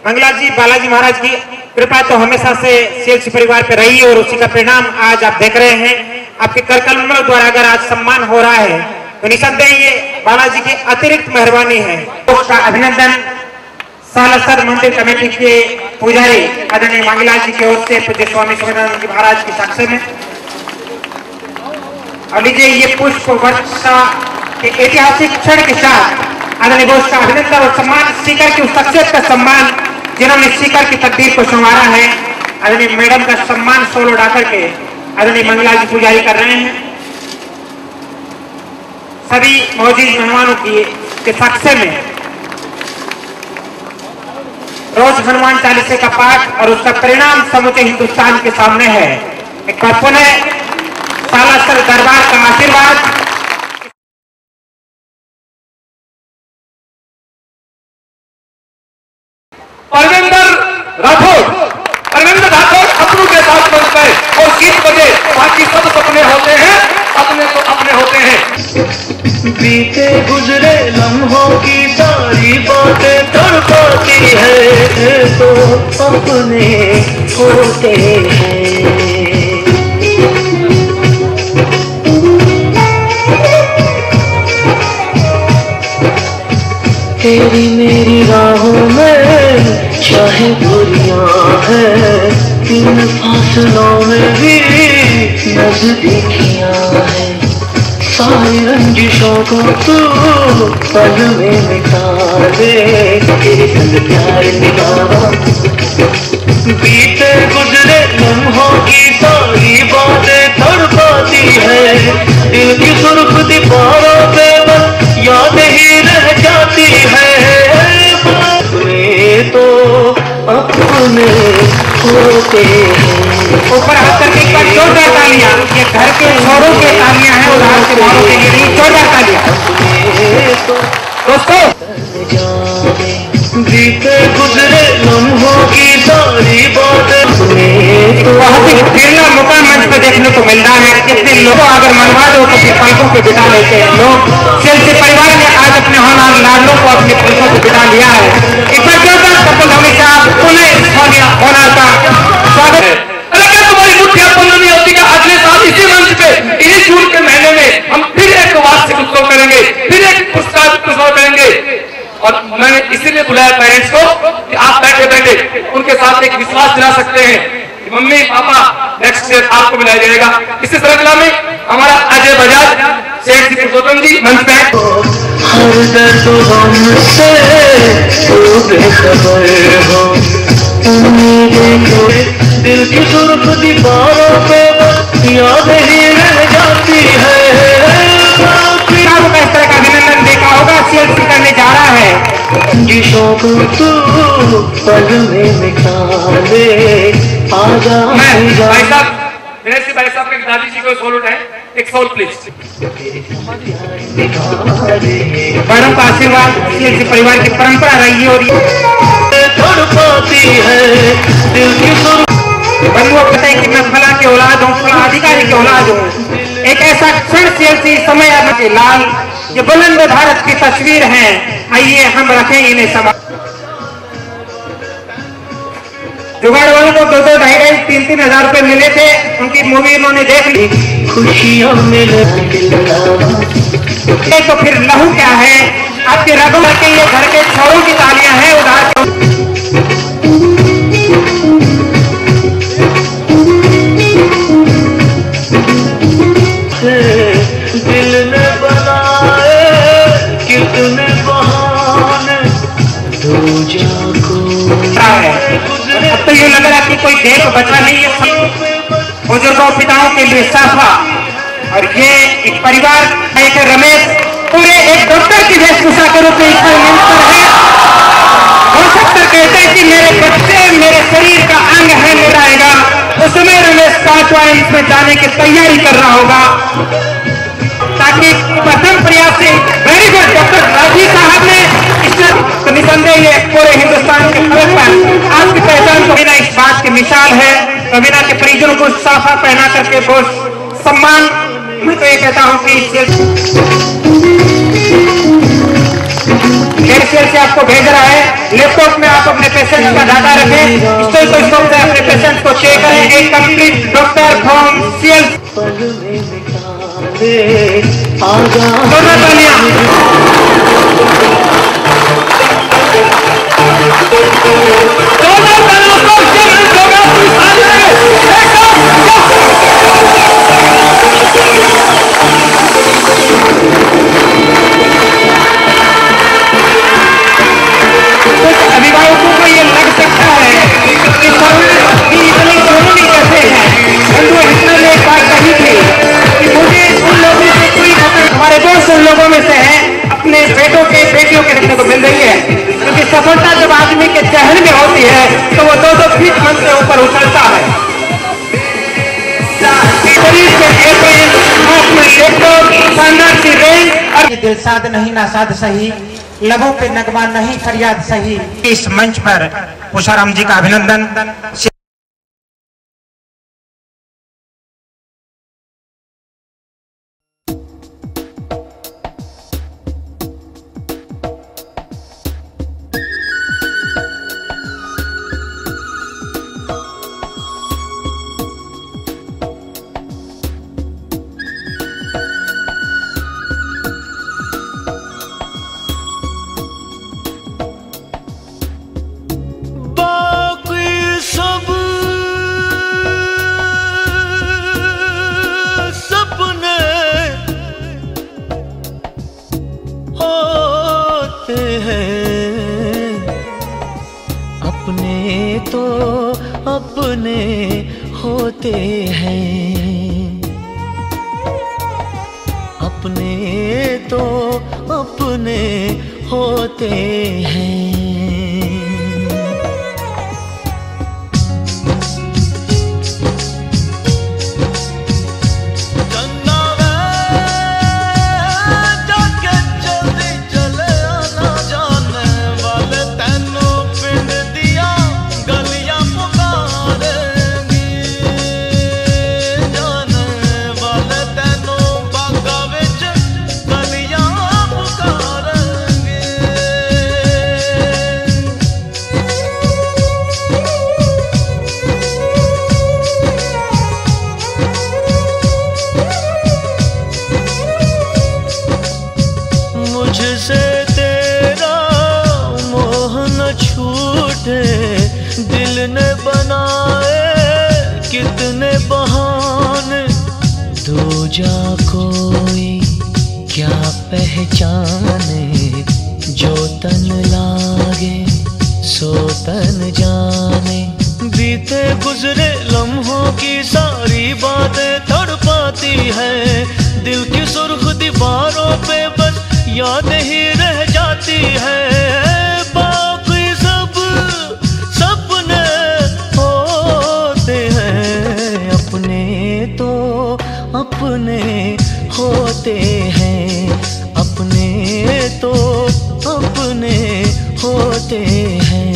मंगलाल जी, बालाजी महाराज की कृपा तो हमेशा से सीएलसी परिवार पे रही है, और उसी का परिणाम आज आप देख रहे हैं। आपके कर कमलों द्वारा अगर आज सम्मान हो रहा है तो निसंदेह ये बालाजी की अतिरिक्त मेहरबानी है। उसका अभिनंदन सालासर मंदिर कमेटी के पुजारी आदरणीय मंगलाल जी की ओर से पूज्य स्वामी शिवानंद जी महाराज के साक्ष्य में। और लीजिए ये पुष्प वर्षा के ऐतिहासिक क्षण के साथ आदरणीय बोस का अभिनंदन और सम्मान, स्पीकर की उस शख्सियत का सम्मान जिन्होंने स्पीकर की तकदीर को संवारा है। आदरणीय मैडम का सम्मान सोल उड़ा करके आदरणीय मंगलाल जी पुजारी कर रहे हैं। सभी मौजूद मेहमानों के साक्ष्य में रोज हनुमान चालीसा का पाठ और उसका परिणाम समूचे हिंदुस्तान के सामने है। एक बार पुनः सालासर दरबार का आशीर्वाद। परविंदर राठौर अपनों के साथ बन गए और गीत बजे, बाकी सब सपने होते हैं, अपने तो अपने होते हैं। बीते गुजरे लम्हों की सारी बातें तड़पाती है तो अपने होते हैं। तेरी मेरी राहों में चाहे दूरियां हैं, इन फासलों में भी नजदीकियां हैं। सारी रंजिशों को तू पल में मिटा दे, तेरे संग प्यार निभावा। बीते गुजरे लम्हों की सारी बातें तड़पाती है, दिल की सुर्ख दीवारों पे बस याद ही रह जाती है। अपने तो अपने होते हैं। ऊपर हाथ करके एक बार जोरदार तालियां, ये घर के छोरों के तालियां हैं, उधार के मोरों के लिए जोरदार तालियां। दोस्तों, बीते गुजरे लम्हों की सारी बातें बहुत ही बिरला मौका मंच पर देखने को मिल रहा है। कितने लोगों अगर मनवा दो तो फिर पलकों पे बिता लेते हैं लोग। सीएलसी परिवार ने आज अपने होनहार लाडलों को अपने पलकों पे बिता लिया है। एक बार जोरदार कपिल धोनी साहब पुनः होनहार का स्वागत है। तुम्हारी मुठ्ठियां बंद नहीं होती क्या? अगले साल इसी मंच पे, इसी जून के महीने में हम फिर एक वार्षिक उत्सव करेंगे, फिर एक पुरस्कार उत्सव करेंगे। और मैंने इसीलिए बुलाया पेरेंट्स को कि आप बैठे बैठे उनके साथ एक विश्वास दिला सकते हैं कि मम्मी पापा नेक्स्ट ईयर आपको बुलाया जाएगा। इसी श्रृंखला में हमारा अजय बजाज, शेख जी पुरुषोत्तम जी मंच पे। हर दर्द गम से तू बेखबर हो, उम्मीदें खोए दिल की सुर्ख दीवारों पे बस याद ही रह जाती है। इस तरह का अभिनंदन देखा होगा सीएलसी करने जा रहा है। जिसों को तू पल में मिटा ले, आजा भाई साहब, मेरे से भाई साहब के दादी जी को सोल उठाए, एक सोल प्लीज। बड़ों का आशीर्वाद सीएलसी परिवार की परंपरा रही है, और तड़पाती है दिल की सुर्ख। बंधुओं पता है कि मैं फला के औलाद हूँ, फला अधिकारी के औलाद हूँ। एक ऐसा क्षण सीएलसी समय के लाल, ये बुलंद भारत की तस्वीर है। आइए हम रखें इन्हें समा। जुगाड़ वालों को 2-2, 2,500, 3-3 हजार रुपए मिले थे, उनकी मूवी उन्होंने देख ली। खुशियों में तो फिर लहू क्या है? आपके रगों के ये घर के छोरों की तालियां हैं उधार। दिल ने बनाए कितने बहाने अब तो यूँ लग रहा कि कोई देर बचा नहीं है। बुजुर्गों पिताओं के लिए साफा और ये एक परिवार एक रमेश पूरे एक डॉक्टर की वेशभूषा के रूप में है। हो सकता कहते हैं कि मेरे बच्चे मेरे शरीर का अंग है मेरा, उसमें रमेश 5वां इंच में जाने की तैयारी कर रहा होगा ताकि प्रथम प्रयास से वेरी गुड डॉक्टर राजीव साहब ने तो निसंदेह ये पूरे हिंदुस्तान के फलक पर आपकी पहचान को बिना इस बात की मिसाल है। रवीना के परिजनों को साफा पहना करके बहुत सम्मान, मैं तो ये कहता हूँ कि एयरसेल से आपको भेज रहा है। लैपटॉप में आप अपने पेशेंट का डाटा रखें, स्टेथोस्कोप से अपने पेशेंट को चेक करें। एक कंप्लीट डॉक्टर फ्रॉम सीएल। अभिभावकों को ये लग सकता है कि इतनी जरूरी कैसे है। हिटलर ने एक बात कही थी कि मुझे उन लोगों से कोई हमारे दोस्त उन लोगों में से हैं अपने बेटों के बेटियों के रखने को मिल रही है, क्योंकि सफलता जब आदमी के चेहरे में होती है तो वो 2-2 फीट मन से ऊपर उछलता है। दिलसाद नहीं नासाद सही, लबों पे नगमा नहीं फरियाद सही। इस मंच पर उषाराम जी का अभिनंदन। अपने होते हैं, अपने तो अपने होते हैं। दिल ने बनाए कितने बहाने, दो जा कोई क्या पहचाने, जो तन लागे सो तन जाने। बीते गुजरे लम्हों की सारी बातें तड़पाती है, दिल की सुर्ख दीवारों पे बस याद ही रह जाती है। बाकी सब सपने होते हैं, अपने तो अपने होते हैं, अपने तो अपने होते हैं।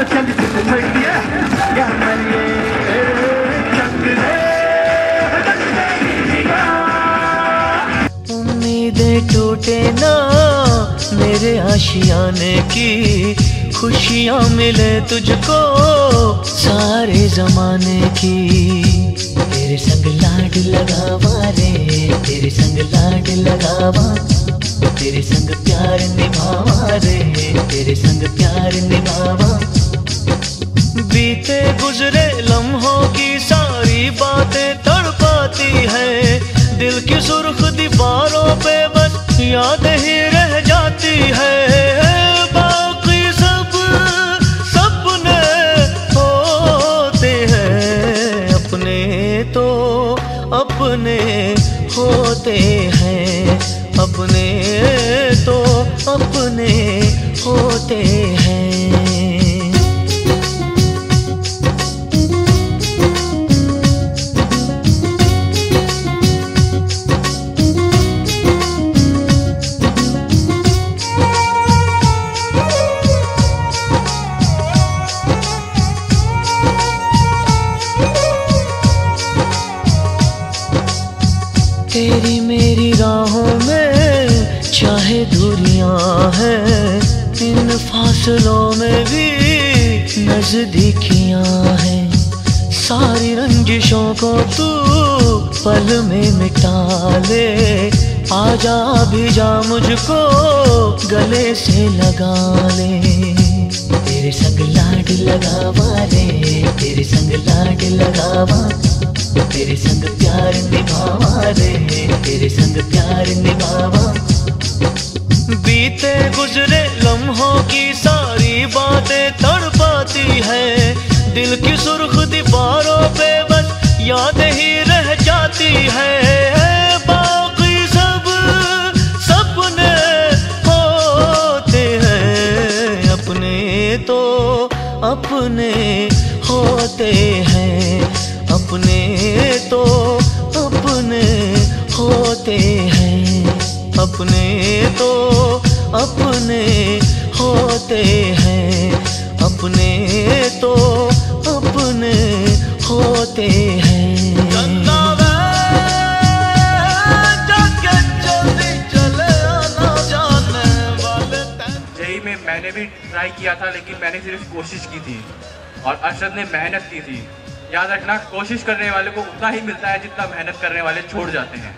चल छड़िया या मरिए उम्मीदें टूटे ना मेरे आशियाने की, खुशियाँ मिले तुझको सारे जमाने की। तेरे संग लाड लगावा रे, तेरे संग लाड लगावा, तेरे संग प्यार निभावा रे, तेरे संग प्यार निभावा। बीते गुजरे लम्हों की सारी बातें तड़पाती है, दिल की सुर्ख दीवारों पे बस याद ही रह जाती है। बाकी सब सपने होते हैं, अपने तो अपने होते हैं, अपने तो अपने होते हैं। तेरी मेरी राहों में चाहे दूरियां हैं, इन फासलों में भी नजदीकियां हैं। सारी रंजिशों को तू पल में मिटा ले, आजा भी जा मुझको गले से लगा ले। तेरे संग लाड लगावा रे, तेरे संग लाड लगावा, तेरे संग प्यार निभावा रे, तेरे संग प्यार निभावा। बीते गुजरे लम्हों की सारी बातें तड़पाती है, दिल की सुर्ख दीवारों पे बस याद ही रह जाती है। बाकी सब सपने होते हैं, अपने तो अपने होते हैं, अपने तो अपने होते हैं, अपने तो अपने होते हैं, अपने तो अपने होते हैं। जेई में मैंने भी ट्राई किया था, लेकिन मैंने सिर्फ कोशिश की थी और अरशद ने मेहनत की थी। याद रखना, कोशिश करने वाले को उतना ही मिलता है जितना मेहनत करने वाले छोड़ जाते हैं।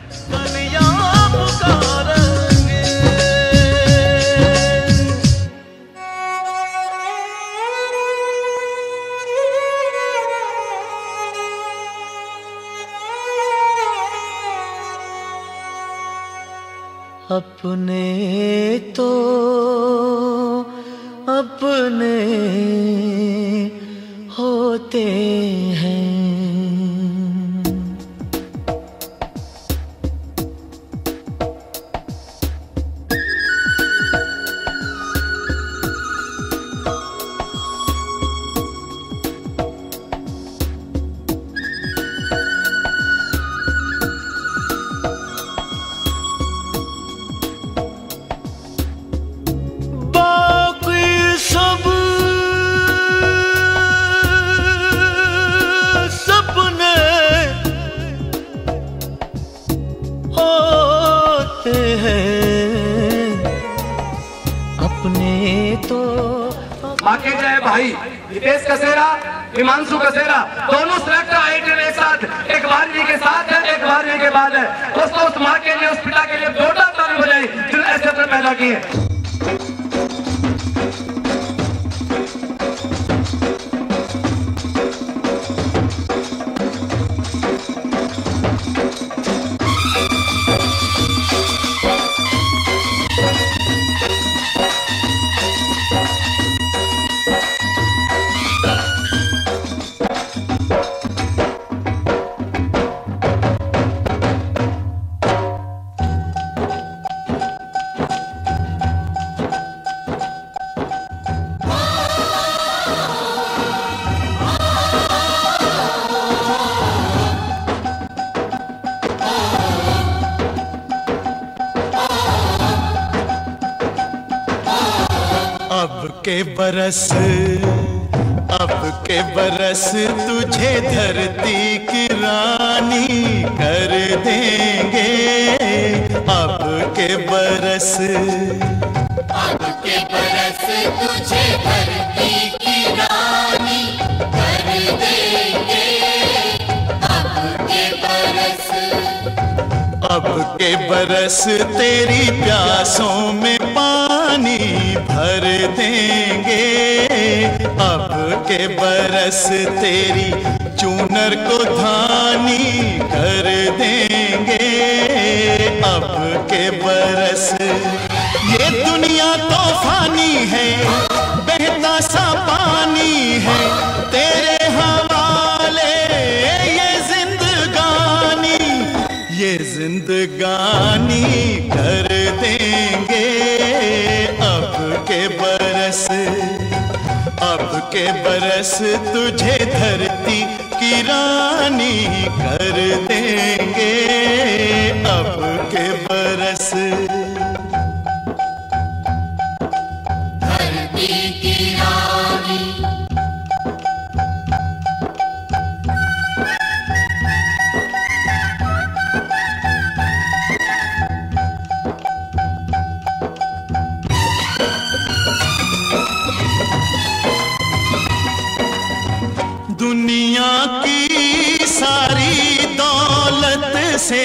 अपने तो अपने होते हैं। माँ के जय भाई हितेश कसेरा, हिमांशु कसेरा, दोनों सिलेक्ट आइटम एक साथ, एक 12वीं के साथ है, एक 12वीं के बाद है। दोस्तों उस माँ के लिए, उस पिता के लिए जोरदार ताली बजाई जो ऐसे अपने पैदा किए। अब के बरस अब के बरस तुझे धरती की रानी कर देंगे। अब के बरस तुझे धरती की रानी कर देंगे। अब के बरस तेरी प्यासों में पानी भर देंगे। अब के बरस तेरी चूनर को धानी कर देंगे। अब के बरस ये दुनिया तो फानी है, बहता सा पानी है तेरे हवाले ये जिंदगानी कर देंगे। अब के बरस तुझे धरती की रानी कर देंगे। अब के बरस धरती की रानी दुनिया की सारी दौलत से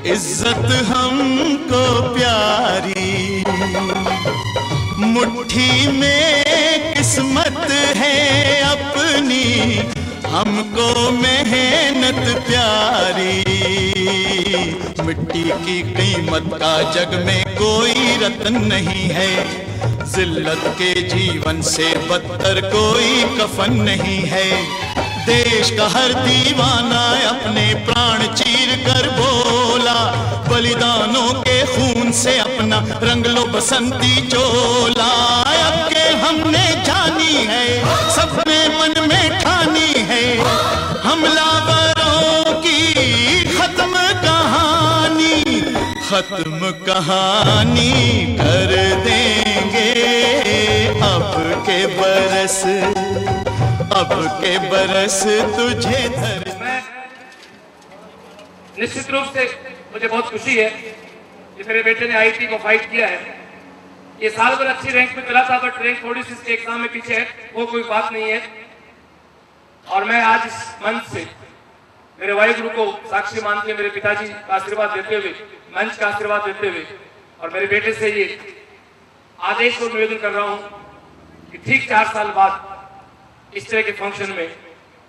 इज्जत हमको प्यारी। मुट्ठी में किस्मत है अपनी, हमको मेहनत प्यारी। मिट्टी की कीमत का जग में कोई रत्न नहीं है, जिल्लत के जीवन से बदतर कोई कफन नहीं है। देश का हर दीवाना अपने प्राण चीर कर बोला, बलिदानों के खून से अपना रंग लो बसंती चोला। अब के हमने जानी है, सब में मन में ठानी है, हमलावरों की खत्म कहानी कर देंगे। अब के बरस तुझे धर। निश्चित रूप से मुझे बहुत खुशी है कि मेरे बेटे ने आईटी को फाइट किया है। ये साल भर अच्छी रैंक में चला था, बट रैंक थोड़ी सी इसके एग्जाम में पीछे है, वो कोई बात नहीं है। और मैं आज इस मंच से मेरे वाहिगुरु को साक्षी मान के मेरे पिताजी का आशीर्वाद देते हुए, मंच का आशीर्वाद देते हुए और मेरे बेटे से ये आदेश और निवेदन कर रहा हूं कि ठीक 4 साल बाद इस तरह के फंक्शन में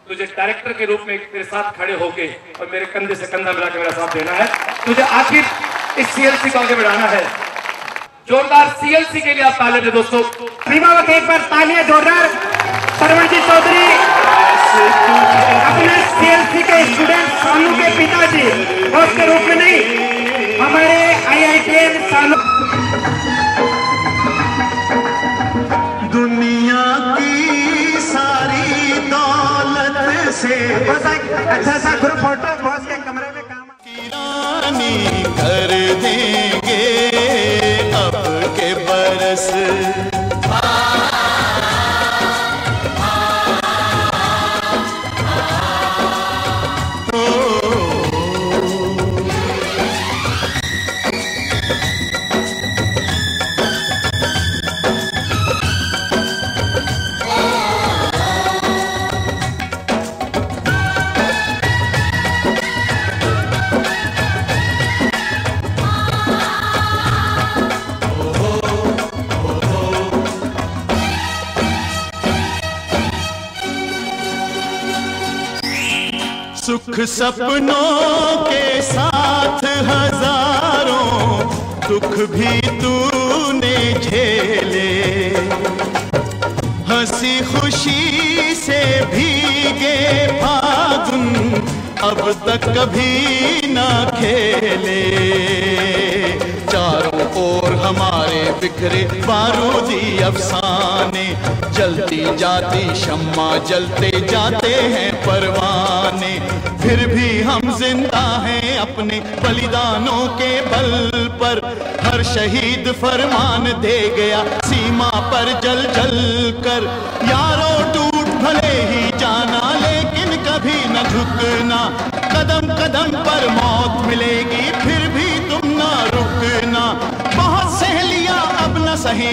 तुझे डायरेक्टर के रूप में तेरे साथ खड़े होके और मेरे कंधे से कंधा मिलाकर मेरा साथ देना है। तुझे आखिर इस सीएलसी को आगे बढ़ाना है। जोरदार सीएलसी के लिए आप तालियां दें दोस्तों। अभिभावक एक बार तालियां जोरदार। सरवण जी चौधरी अपने सीएलसी के स्टूडेंट सानू के पिताजी, बॉस के रूप में नहीं, हमारे IITM सानू। दुनिया की सारी दौलत से अच्छा सा ग्रुप फोटो बॉस के कमरे में काम रानी कर देंगे। अब के बरस सुख सपनों के साथ हजारों दुख भी तूने झेले। हंसी खुशी से भीगे फागुन अब तक कभी ना खेले। चारों ओर हमारे बिखरे बारूदी अफसाने, जलती जाती शम्मा जलते जाते हैं परवाने। फिर भी हम जिंदा हैं अपने बलिदानों के बल पर। हर शहीद फरमान दे गया सीमा पर जल जल कर। यारों टूट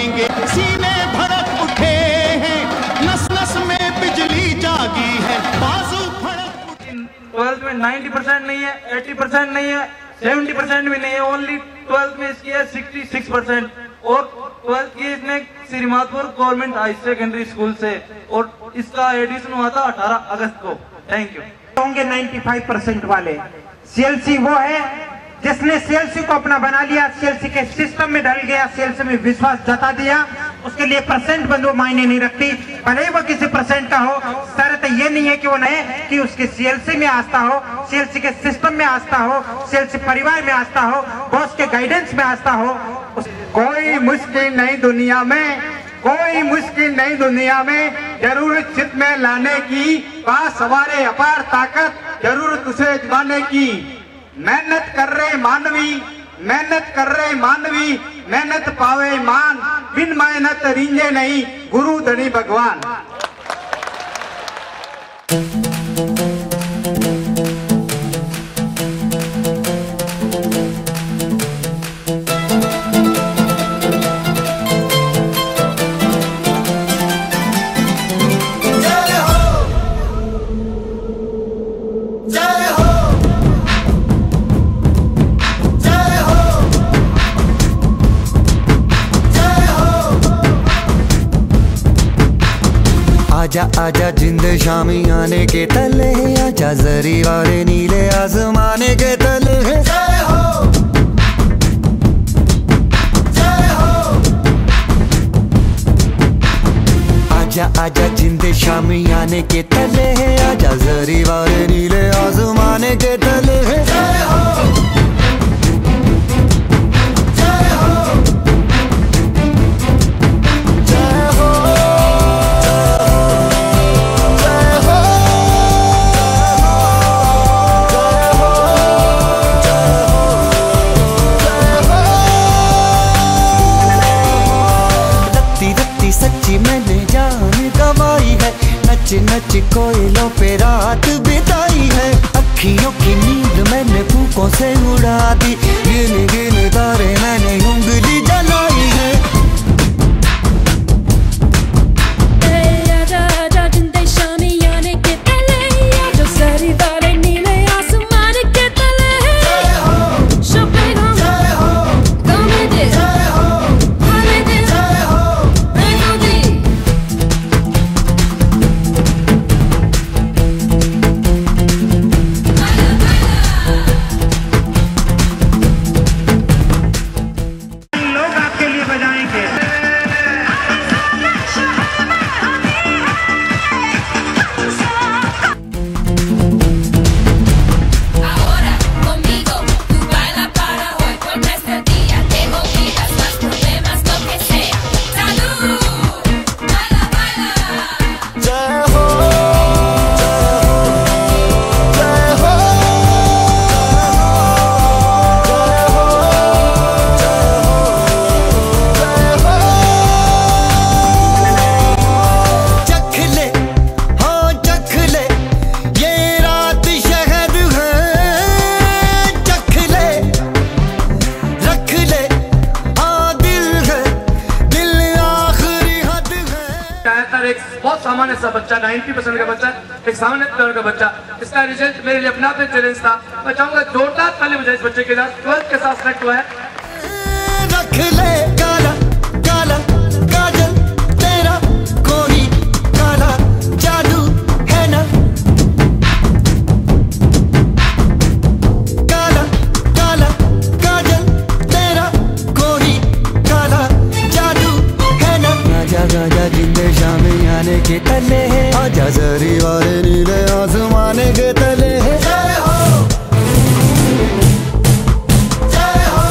पाएंगे। सीने भड़क उठे हैं, नस नस में बिजली जागी है, बाजू फड़क। 12th में 90% नहीं है, 80% नहीं है, 70% भी नहीं है, ओनली 12th में इसकी है 66%। और 12th की इसने श्रीमाधपुर गवर्नमेंट हाई सेकेंडरी स्कूल से, और इसका एडिशन हुआ था 18 अगस्त को। Thank you. होंगे 95% वाले। सीएलसी वो है जिसने सीएलसी को अपना बना लिया, सीएलसी के सिस्टम में ढल गया, सीएलसी में विश्वास जता दिया, उसके लिए परसेंट बंदो मायने नहीं रखती, भले ही वो किसी परसेंट का हो। शर्त ये नहीं है कि वो नए कि उसके सीएलसी में आस्था हो, सीएलसी के सिस्टम में आस्था हो, सीएलसी परिवार में आस्था हो, बॉस के गाइडेंस में आस्था हो। कोई मुश्किल नहीं दुनिया में, कोई मुश्किल नहीं दुनिया में, जरूरत चित में लाने की, पास हमारे अपार ताकत, जरूरत उसे जमाने की। मेहनत कर रहे मानवी, मेहनत कर रहे मानवी, मेहनत पावे मान, बिन मेहनत रिंजे नहीं, गुरु धनी भगवान। आजा आजा जिंद शामी आने के तले, आजा जरी वाले नीले आसमाने के तले। जय हो, जय हो। आजा आजा जिंद शामी आने के तले, आजा जरी वाले नीले आसमाने के तले। जय हो, सच्ची मैंने जान गवाई है, नच नच कोयलों पे रात बिताई है, अखियों की नींद मैंने फूकों से उड़ा दी, गिन गिन तारे मैंने उंगली जलाई है। बहुत सामान्य सा बच्चा, 90% का बच्चा, एक सामान्य तरह का बच्चा, इसका रिजल्ट मेरे लिए अपने आप में चैलेंज था। मैं चाहूंगा जोरदार ताली बजाए इस बच्चे के साथ। 12th के साथ सेलेक्ट हुआ है। रख ले काला काला काजल, तेरा कोई काला जादू है ना, काला काला काजल, तेरा कोई काला जादू है ना। आजा आजा जिंदे शामी आने के तले, आजा जरी वाले नीले आसमाने के तले। जय हो, जय हो,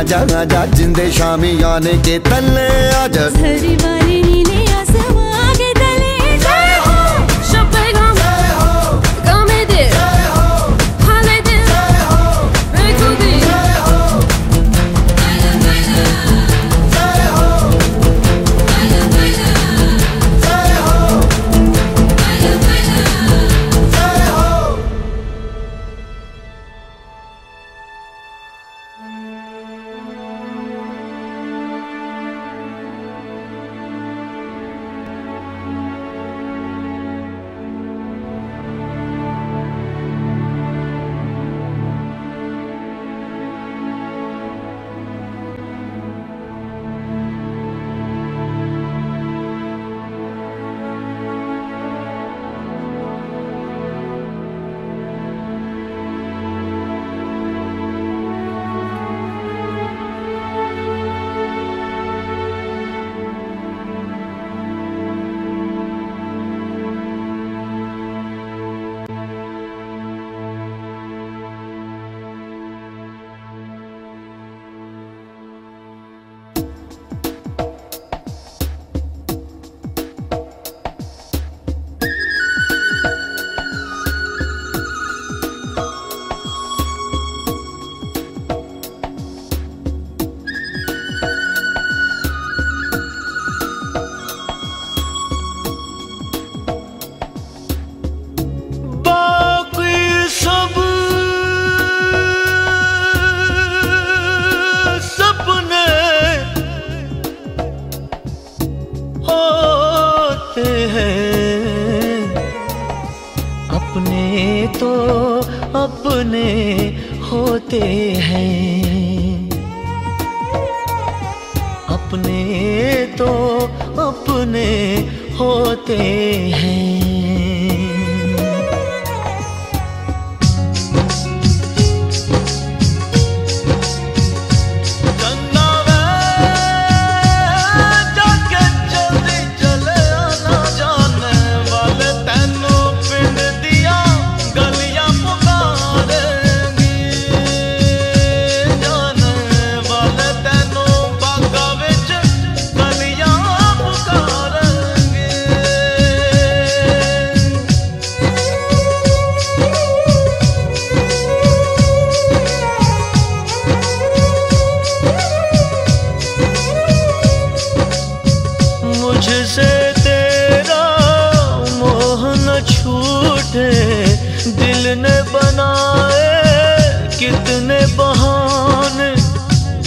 आजा आजा जिंदे शामी आने के तले आजा हरी वाली नीले आसमां के तले जय हो शबनम जय हो गामे दे जय हो हाले दे जय हो बेचू दे जय हो जय हो अपने होते हैं, अपने तो अपने होते हैं। मुझसे तेरा मोह न छूटे, दिल ने बनाए कितने बहाने,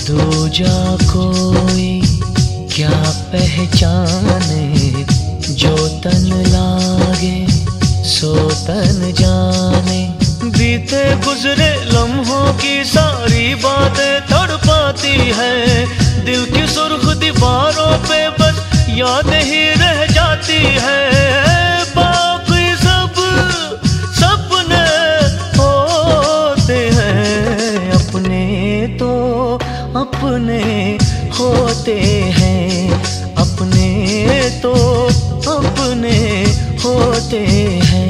दूजा कोई क्या पहचाने, जो तन लागे सो तन जाने। बीते गुजरे लम्हों की सारी बातें तड़पाती है, दिल की सुर्ख दीवारों पे बस याद ही रह जाती है। बाकी सब सपने होते हैं, अपने तो अपने होते हैं, अपने तो अपने होते हैं।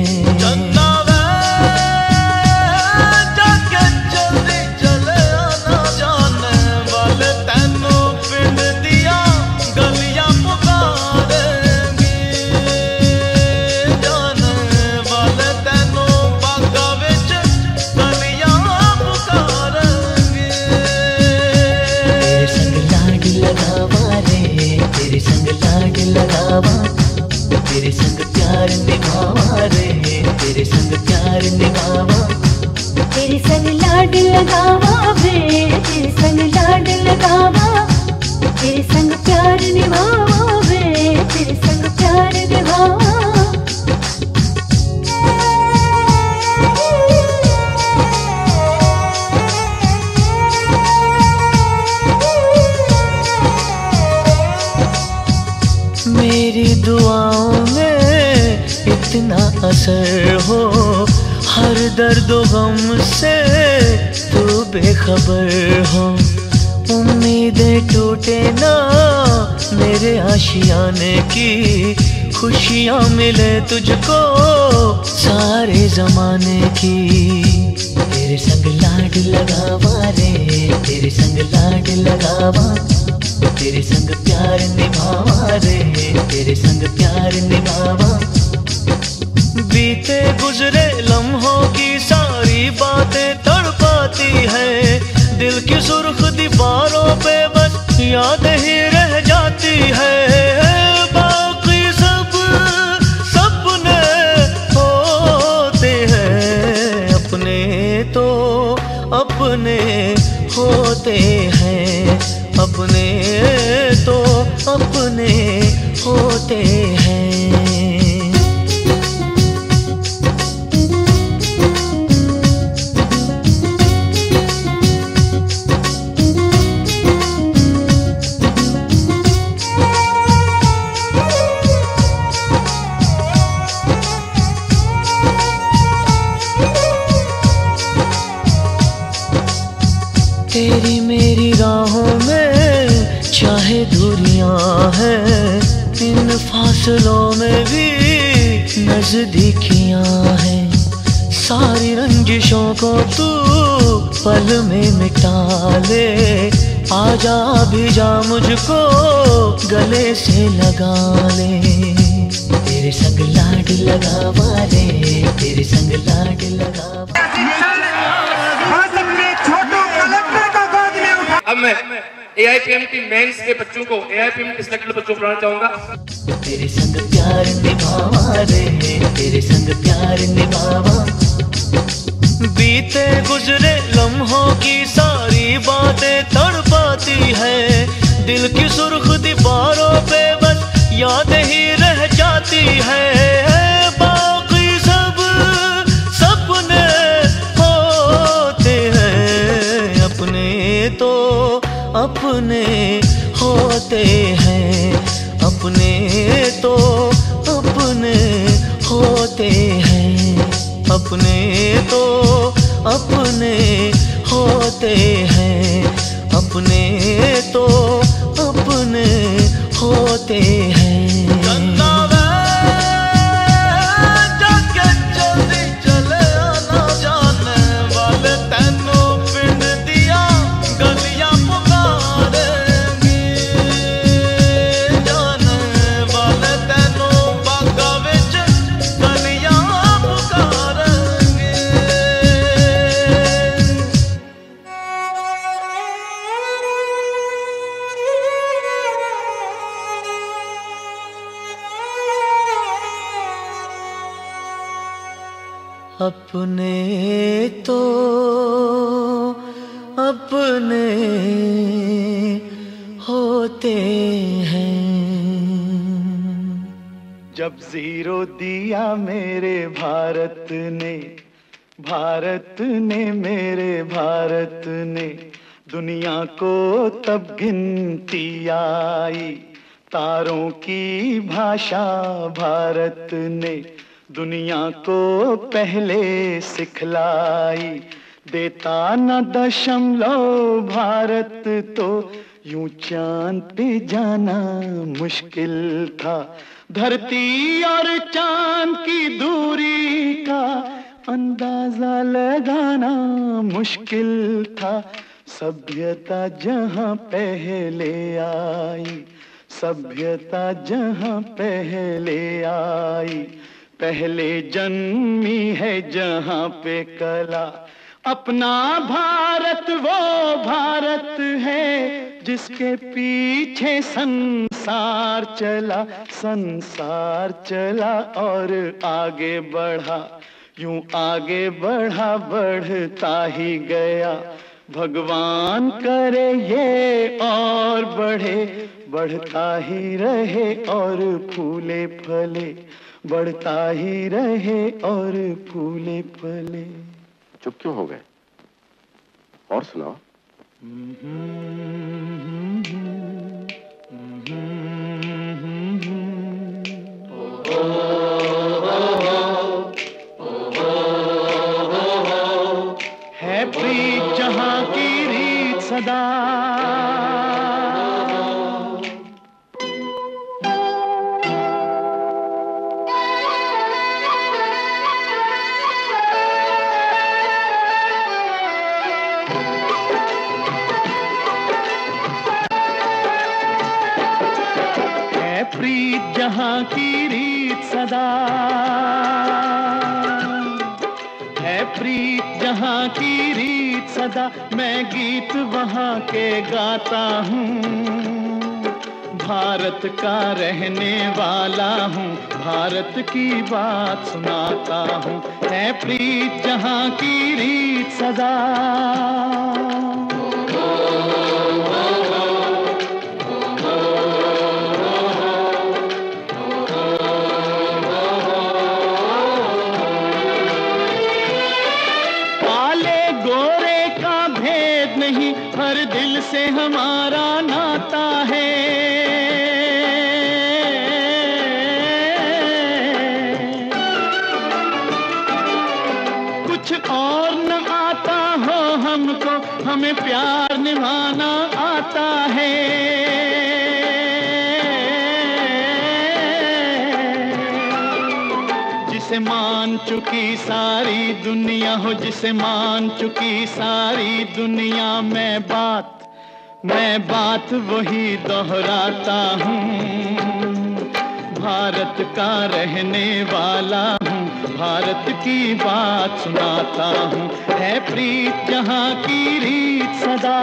तेरे संग प्यार निभावा रे, तेरे संग प्यार निभावा, तेरे संग लाड लगावा वे, तेरे संग लाड लगावा, तेरे संग प्यार निभावा वे, तेरे संग प्यार निभावा। मेरी दुआओं में इतना असर हो, हर दर्द गम से तू बेखबर हो। उम्मीदें टूटे ना मेरे आशियाने की, खुशियाँ मिले तुझको सारे जमाने की। तेरे संग लाड लगावा रे, तेरे संग लाड लगावा, तेरे संग प्यार निभावा रे, तेरे संग प्यार निभावा। बीते गुजरे लम्हों की सारी बातें तड़पाती है, दिल की सुर्ख दीवारों पे बस याद ही रह जाती है। बाकी सब सपने होते हैं, अपने तो अपने होते हैं, अपने तो अपने होते हैं। तेरी मेरी राहों में चाहे दूरियां हैं, इन फासलों में भी नजदीकियां हैं। सारी रंजिशों को तू पल में मिटा ले, आजा भी जा मुझको गले से लगा ले। तेरे संग लाड लगावा रे, तेरे संग लाड लगावा। अब मैं AIPMT मेंस के बच्चों को, AIPMT सिलेक्टेड बच्चों को पढ़ाना चाहूंगा। तेरे संग प्यार निभावा रे, तेरे संग प्यार निभावा। बीते गुजरे लम्हों की सारी बातें तड़पाती है, दिल की सुर्ख दीवारों पे बस याद ही रह जाती है। बाकी सब सपने होते हैं, अपने तो अपने होते हैं, अपने तो अपने होते हैं, अपने तो अपने होते हैं, अपने तो अपने होते हैं। अपने तो अपने होते हैं। जब जीरो दिया मेरे भारत ने, भारत ने मेरे भारत ने, दुनिया को तब गिनती आई। तारों की भाषा भारत ने दुनिया को पहले सिखलाई। देता न दशमलव भारत तो यूं चांद पे जाना मुश्किल था। धरती और चांद की दूरी का अंदाजा लगाना मुश्किल था। सभ्यता जहां पहले आई, सभ्यता जहां पहले आई, पहले जन्मी है जहां पे कला। अपना भारत वो भारत है जिसके पीछे संसार चला, संसार चला और आगे बढ़ा। यूं आगे बढ़ा बढ़ता ही गया। भगवान करे ये और बढ़े, बढ़ता ही रहे और फूले फले, बढ़ता ही रहे और फूले फले। चुप क्यों हो गए? और सुनाओ। है प्रीत जहां की रीत सदा, प्रीत जहां की रीत सदा, है प्रीत जहां की रीत सदा, मैं गीत वहां के गाता हूँ। भारत का रहने वाला हूँ, भारत की बात सुनाता हूँ, है प्रीत जहां की रीत सदा। काले गोरे का भेद नहीं, हर दिल से हमारा नाता है। कुछ और न आता हो हमको, हमें प्यार निभाना आता है। जिसे मान चुकी सारी दुनिया हो, जिसे मान चुकी सारी दुनिया, मैं बात वही दोहराता हूँ। भारत का रहने वाला हूँ, भारत की बात सुनाता हूँ, है प्रीत जहां की रीत सदा।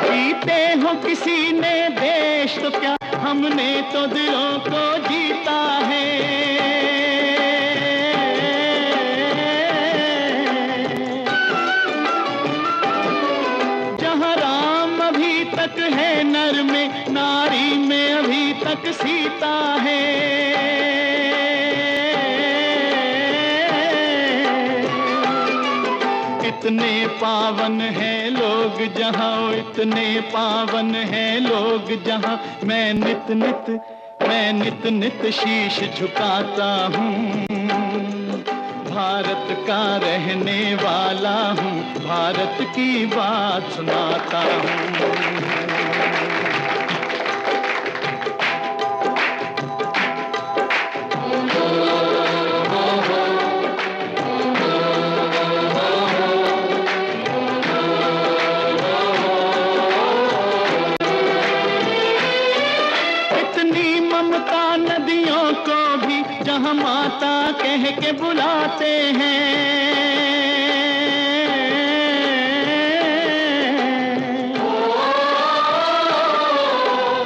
जीते हो किसी ने देश तो क्या, हमने तो दिलों को जीता है। जहाँ राम अभी तक है नर में, नारी में अभी तक सीता है। इतने पावन है लोग जहाँ, इतने पावन है लोग जहाँ, मैं नित नित शीश झुकाता हूँ। भारत का रहने वाला हूँ, भारत की बात सुनाता हूँ। नदियों को भी जहाँ माता कह के बुलाते हैं।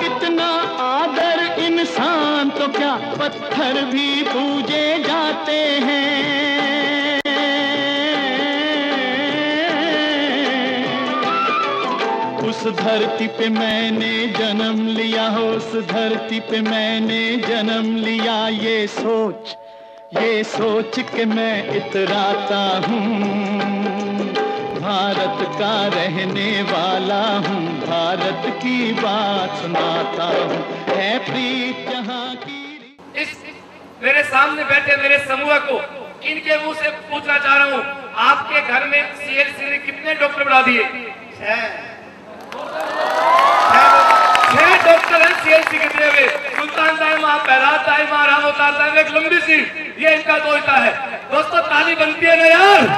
कितना आदर इंसान तो क्या, पत्थर भी पूजे जाते हैं। उस धरती पे मैंने जन्म लिया हो, उस धरती पे मैंने जन्म लिया, ये सोच के मैं इतराता हूँ। भारत का रहने वाला हूँ, भारत की बात सुनाता हूँ, है प्रीत जहाँ की। इस मेरे सामने बैठे मेरे समूह को इनके मुंह से पूछना चाह रहा हूँ, आपके घर में सीएलसी ने कितने डॉक्टर बढ़ा दिए? 6 डॉक्टर हैं सीएलसी के दिए हुए। सुल्तान दाइमा, पहरात दाइमा, रामोतार दाइमा, एक लंबी सी ये इनका दोस्ता है। दोस्तों ताली बनती है ना यार।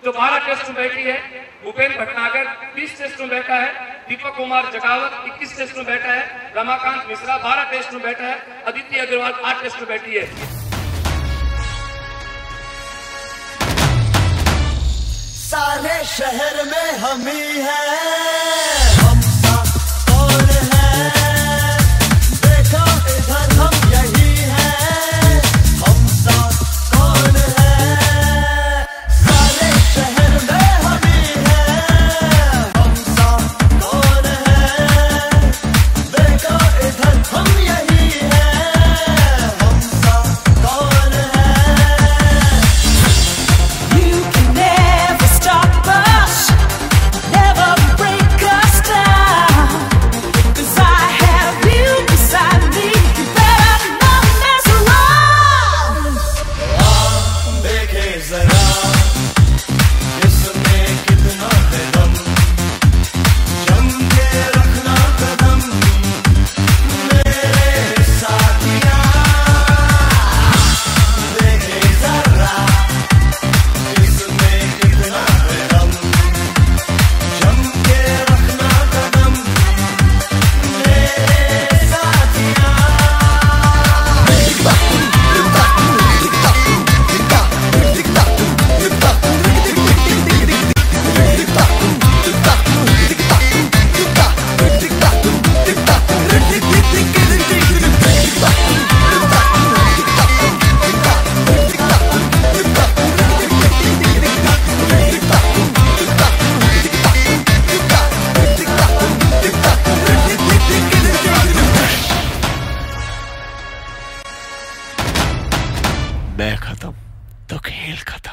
जो 12 टेस्ट में बैठी है। भूपेन भटनागर 20 टेस्ट में बैठा है। दीपक कुमार जगावत 21 टेस्ट में बैठा है। रमाकांत मिश्रा 12 टेस्ट में बैठा है। अदिति अग्रवाल 8 टेस्ट में बैठी है। सारे शहर में हम ही हैं, हम सा कौन है, देखो इधर हम यही हैं, हम सा कौन है, सारे शहर में हम ही हैं, हम सा कौन है, देखो इधर हम यही हैं, हम सा कौन है। You can never stop us, never break us down, 'cause I have you beside me, you better not mess around. देखे जरा इसमें कितना है दम, जम के रखना कदम मेरे साथिया, देखे जरा इसमें कितना है दम, जम के रखना कदम मेरे साथिया। मैं खत्म तो खेल खत्म।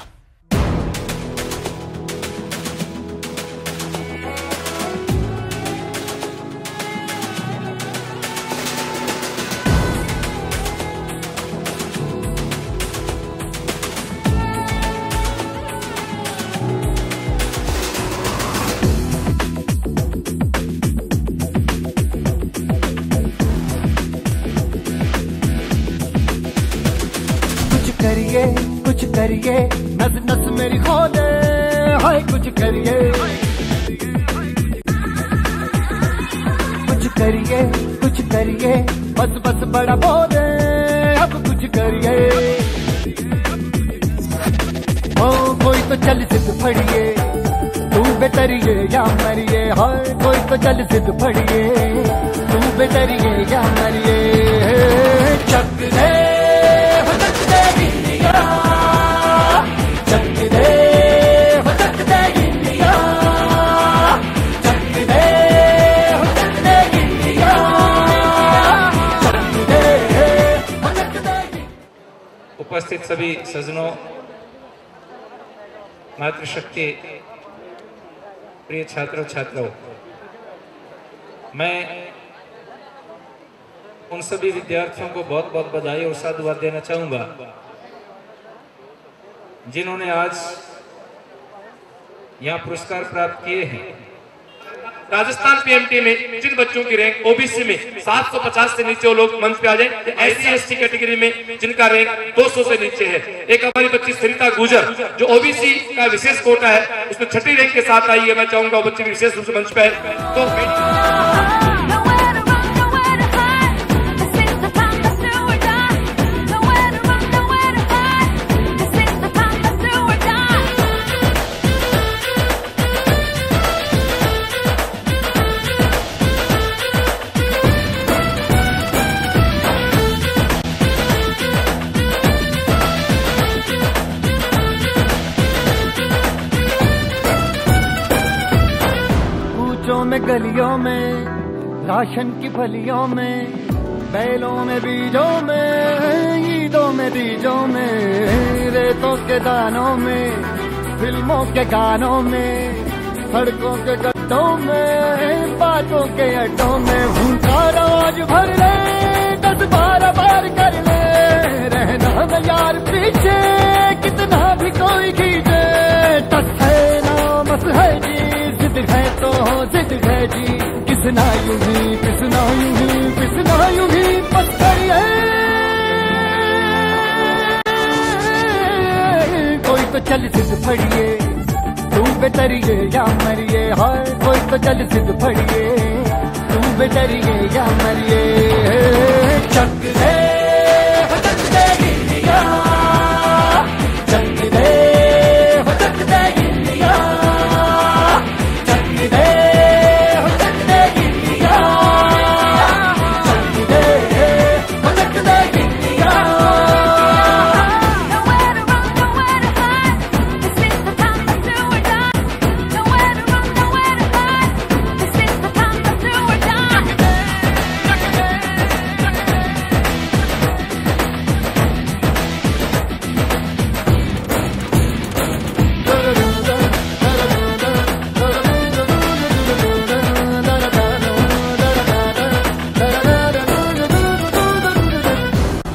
कुछ करिए नस नस मेरी खोले, हाय कुछ करिए, कुछ करिए बस बस बड़ा बोले, अब कुछ करिए। ओ कोई तो चल सिद्ध फड़िए, तू बेतरिए या मरिए, हाय कोई तो चल सिद्ध फड़िए, तू बेतरिए या मरिए। चक दे उपस्थित सभी सज्जनों, मातृशक्ति प्रिय छात्रों छात्राओं, मैं उन सभी विद्यार्थियों को बहुत बहुत बधाई और साधुवाद देना चाहूंगा जिन्होंने आज यहाँ पुरस्कार प्राप्त किए हैं। राजस्थान पीएमटी में जिन बच्चों की रैंक ओबीसी में 750 से नीचे वो लोग मंच पे आ जाए, एससी एसटी कैटेगरी में जिनका रैंक 200 से नीचे है। एक हमारी बच्ची सरिता गुजर जो ओबीसी का विशेष कोटा है, उसमें 6ठी रैंक के साथ आई है। मैं चाहूंगा वो बच्ची विशेष रूप से मंच पे है। तो में गलियों में, राशन की फलियों में, बैलों में बीजों में, ईदों में बीजों में, रेतों के दानों में, फिल्मों के गानों में, सड़कों के गड्ढों में, बातों के अड्डों में, भूखा रोज भर ले 10-12 बार कर ले, रहना न यार पीछे कितना भी कोई खींचे, टस है ना मस है जी, जिद है तो जिद है जी, किसना यूं ही किसना यूं ही किसना यूं ही पत्थर है, कोई तो चल जिद फड़िए, बेतरिए या मरिए, हाय कोई तो चल सिद्ध फड़िए, तू बेतरिए या मरिए। चक दे चक दे गिलिया, चक दे चक दे गिलिया, चक दे चक दे गिलिया, चक दे चक दे गिलिया।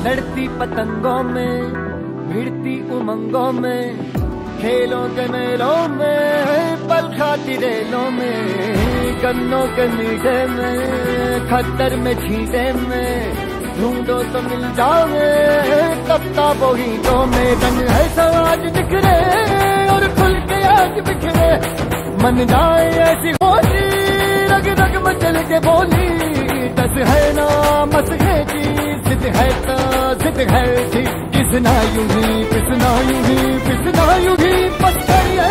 लड़ती पतंगों में, भिड़ती उमंगों में, खेलों के मेलों में, पल खाती रेलों में, गन्नों के मीठे में, खद्दर में छींटे में, ढूंढो तो मिल जावे किताबों हीटों में। रंग है समाज बिखरे और खुल के आज बिखरे, मन जाए ऐसी होली, रग रग मचल के बोली, दस है ना मस है जी, जिद है तो जिद है जी, किसना यूं ही पिसना यूं ही पिसना यूं ही बस करिए।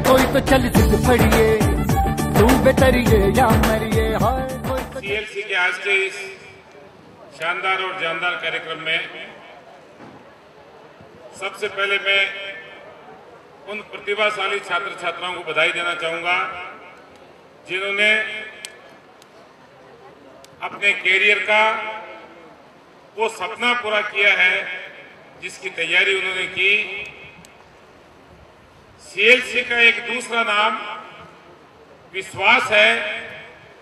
कोई तो चल जिद फड़िए, तू बेतरिए या मरिए, हाय कोई तो। सीएलसी के आज के इस शानदार और जानदार कार्यक्रम में सबसे पहले मैं उन प्रतिभाशाली छात्र छात्राओं को बधाई देना चाहूंगा जिन्होंने अपने कैरियर का वो सपना पूरा किया है जिसकी तैयारी उन्होंने की। सीएलसी का एक दूसरा नाम विश्वास है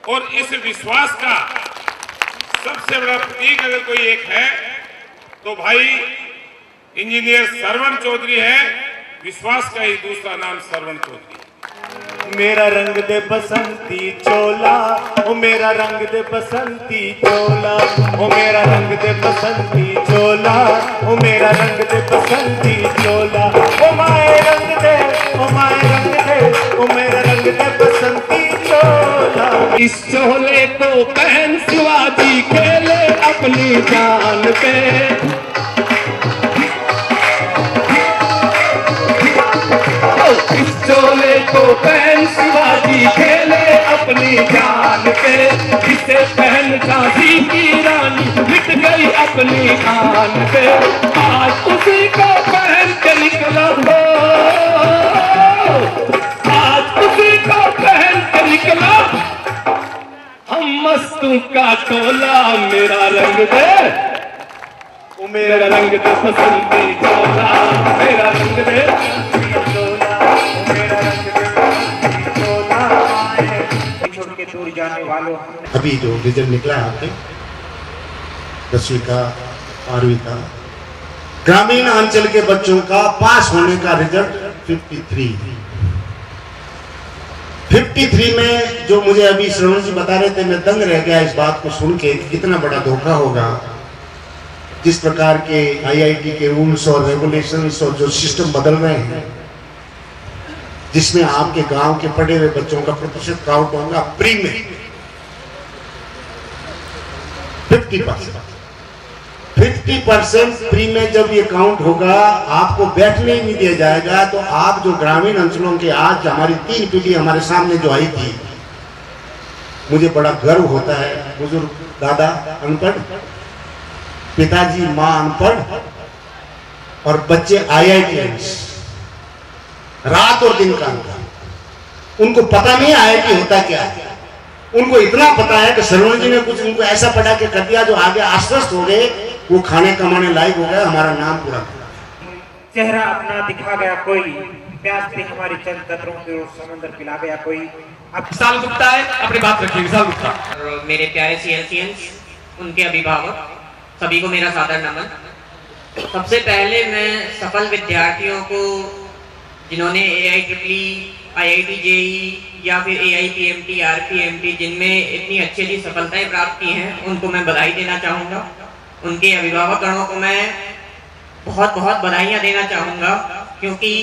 और इस विश्वास का सबसे बड़ा प्रतीक अगर कोई एक है तो भाई इंजीनियर सरवण चौधरी है। विश्वास का ही दूसरा नाम सरवण चौधरी। मेरा रंग दे बसंती चोला, ओ मेरा रंग दे बसंती चोला, ओ मेरा रंग दे बसंती चोला, ओ मेरा रंग दे बसंती चोला, ओ माए रंग दे, ओ माए रंग दे, ओ मेरा रंग दे बसंती चोला। इस चोले को पहन शिवाजी खेले अपनी जान पे, इस चोले को पहन शिवाजी खेले अपनी जान पे, इसे पहन झांसी की रानी मिट गई अपनी आन पे। आज उसी को पहन के निकला हो, आज उसी को पहन के निकला हम मस्तों का टोला। मेरा रंग दे, ओ मेरा रंग दे बसंती चोला, मेरा रंग दे दूर जाने वालों। अभी जो रिजल्ट निकला है आपने 10वीं का 12वीं का, ग्रामीण अंचल के बच्चों का पास होने का रिजल्ट 53 में जो मुझे अभी श्रवण जी बता रहे थे, मैं दंग रह गया इस बात को सुन के कि कितना बड़ा धोखा होगा। जिस प्रकार के आईआईटी के रूल्स और रेगुलेशंस और जो सिस्टम बदल रहे हैं, जिसमें आपके गांव के पढ़े हुए बच्चों का प्रतिशत काउंट होगा प्री में 50% प्री में जब ये काउंट होगा, आपको बैठने ही नहीं दिया जाएगा। तो आप जो ग्रामीण अंचलों के आज हमारी 3 पीढ़ी हमारे सामने जो आई थी, मुझे बड़ा गर्व होता है। बुजुर्ग दादा अनपढ़, पिताजी माँ अनपढ़ और बच्चे आईआईटीएंस, रात और दिन का अंतर। उनको पता नहीं आईआईटी होता क्या है, उनको इतना पता है कि सरवण जी ने कुछ उनको ऐसा पढ़ा के कर दिया जो आगे आश्वस्त हो गए, वो खाने कमाने लायक हो गया, हमारा नाम पूरा। चेहरा अपना दिखा गया कोई, प्यास पे हमारे चंद कतरों के समंदर पिला गया कोई। अब विशाल गुप्ता है, अपनी बात रखिए विशाल गुप्ता। और मेरे प्यारे सीएलसीएंस, उनके अभिभावक, सभी को मेरा सादर नमन। सबसे पहले मैं सफल विद्यार्थियों को जिन्होंने AIEEE, IIT JEE या फिर AIPMT, RPMT जिनमें इतनी अच्छी अच्छी सफलताएं प्राप्त की हैं, उनको मैं बधाई देना चाहूँगा। उनके अभिभावकगणों को मैं बहुत बहुत बधाइयाँ देना चाहूँगा, क्योंकि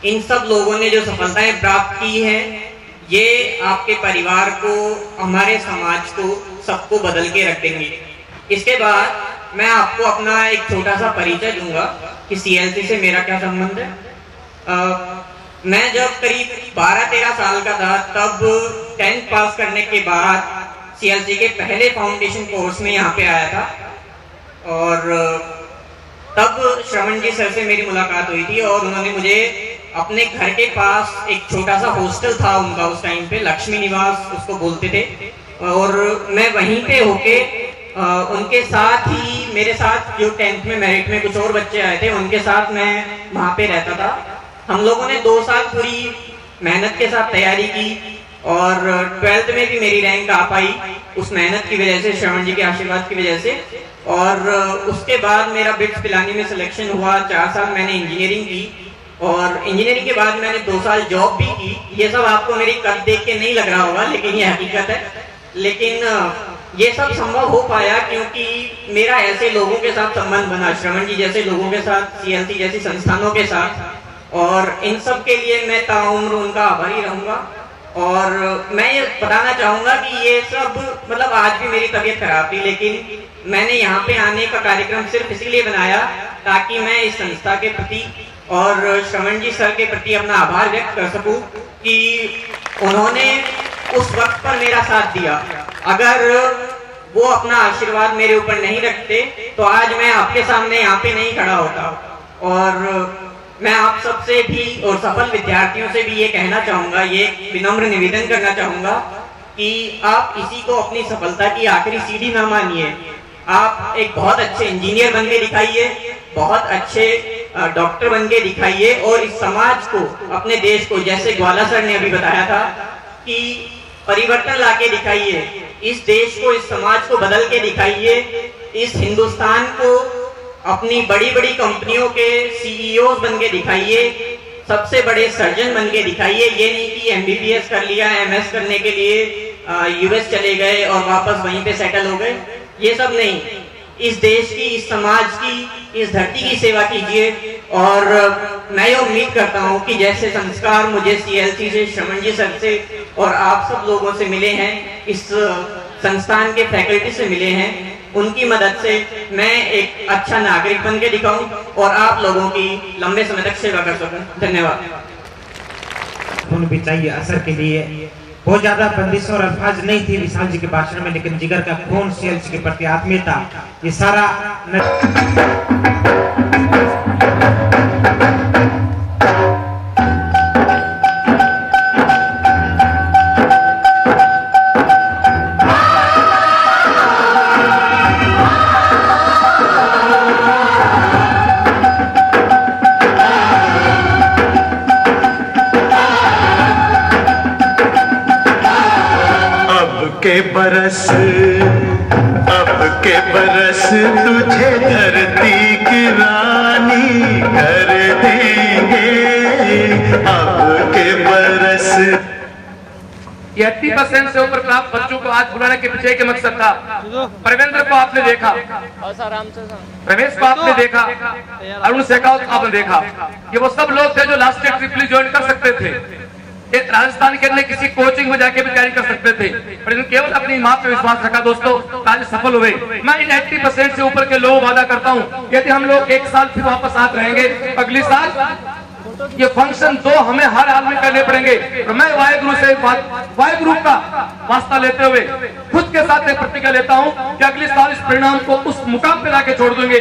इन सब लोगों ने जो सफलताएं प्राप्त की हैं ये आपके परिवार को, हमारे समाज को, सबको बदल के रख देंगे। इसके बाद मैं आपको अपना एक छोटा सा परिचय दूंगा कि CLC से मेरा क्या संबंध है। मैं जब करीब 12-13 साल का था तब 10th पास करने के बाद CLC के पहले फाउंडेशन कोर्स में यहाँ पे आया था और तब श्रवण जी सर से मेरी मुलाकात हुई थी और उन्होंने मुझे अपने घर के पास एक छोटा सा हॉस्टल था उनका उस टाइम पे, लक्ष्मी निवास उसको बोलते थे, और मैं वहीं पे होके उनके साथ ही मेरे साथ जो 10th में मेरिट में कुछ और बच्चे आए थे उनके साथ मैं वहाँ पे रहता था। हम लोगों ने 2 साल पूरी मेहनत के साथ तैयारी की और 12th में भी मेरी रैंक आ पाई उस मेहनत की वजह से, श्रवण जी के आशीर्वाद की वजह से। और उसके बाद मेरा बिट्स पिलानी में सिलेक्शन हुआ। 4 साल मैंने इंजीनियरिंग की और इंजीनियरिंग के बाद मैंने 2 साल जॉब भी की। ये सब आपको मेरी कद देख के नहीं लग रहा होगा लेकिन ये हकीकत है। लेकिन ये सब संभव हो पाया क्योंकि मेरा ऐसे लोगों के साथ संबंध बना, श्रवण जी जैसे लोगों के साथ, CLC जैसी संस्थानों के साथ, और इन सब के लिए मैं ताउम्र उनका आभारी रहूंगा। और मैं ये बताना चाहूंगा कि ये सब मतलब आज भी मेरी तबीयत खराब थी लेकिन मैंने यहाँ पे आने का कार्यक्रम सिर्फ इसीलिए बनाया ताकि मैं इस संस्था के प्रति और श्रवण जी सर के प्रति अपना आभार व्यक्त कर सकूं कि उन्होंने उस वक्त पर मेरा साथ दिया। अगर वो अपना आशीर्वाद मेरे ऊपर नहीं रखते तो आज मैं आपके सामने यहाँ पे नहीं खड़ा होता। और मैं आप सबसे भी और सफल विद्यार्थियों से भी ये कहना चाहूँगा, ये विनम्र निवेदन करना चाहूँगा कि आप इसी को अपनी सफलता की आखिरी सीढ़ी ना मानिए। आप एक बहुत अच्छे इंजीनियर बन के दिखाइए, बहुत अच्छे डॉक्टर बन के दिखाइए और इस समाज को, अपने देश को, जैसे ग्वाला सर ने अभी बताया था कि परिवर्तन ला के दिखाइए, इस देश को, इस समाज को बदल के दिखाइए, इस हिंदुस्तान को अपनी बड़ी बड़ी कंपनियों के CEOs बन के दिखाइए, सबसे बड़े सर्जन बन के दिखाइए। ये नहीं कि MBBS कर लिया, MS करने के लिए US चले गए और वापस वहीं पे सेटल हो गए, ये सब नहीं। इस देश की, इस समाज की, इस धरती की सेवा कीजिए। और मैं ये उम्मीद करता हूँ कि जैसे संस्कार मुझे CLC से, श्रवण जी सर से और आप सब लोगों से मिले हैं, इस संस्थान के फैकल्टी से मिले हैं, उनकी मदद से मैं एक अच्छा नागरिक बन के दिखाऊं और आप लोगों की लंबे समय तक सेवा कर सकूं। धन्यवाद। खून भी चाहिए असर के लिए। बहुत ज्यादा बंदिश और अल्फाज नहीं थी विशाल जी के भाषण में, लेकिन जिगर का खून, CLC के प्रति आत्मीयता, ये सारा अब के बरस तुझे धरती की रानी कर देंगे। अब के बरस 80% से ऊपर प्राप्त बच्चों को आज बुलाने के पीछे के मकसद था। परवेंद्र को आपने देखा, रमेश को आपने देखा, अरुण शेखावत को आपने देखा, ये वो सब लोग थे जो लास्ट ईयर ट्रिपली ज्वाइन कर सकते थे, राजस्थान के अंदर किसी कोचिंग में जाके भी तैयारी कर सकते थे, पर इन्होंने केवल अपनी मां पे विश्वास रखा। दोस्तों आज सफल हुए। मैं इन 80% से ऊपर के लोगों वादा करता हूं, यदि हम लोग 1 साल फिर वापस साथ रहेंगे, अगली साल ये फंक्शन 2 हमें हर हाल में करने पड़ेंगे। और मैं वाहिगुरु का वास्ता लेते हुए खुद के साथ एक प्रतिज्ञा लेता हूं कि अगले साल इस परिणाम को उस मुकाम पे लाके छोड़ देंगे।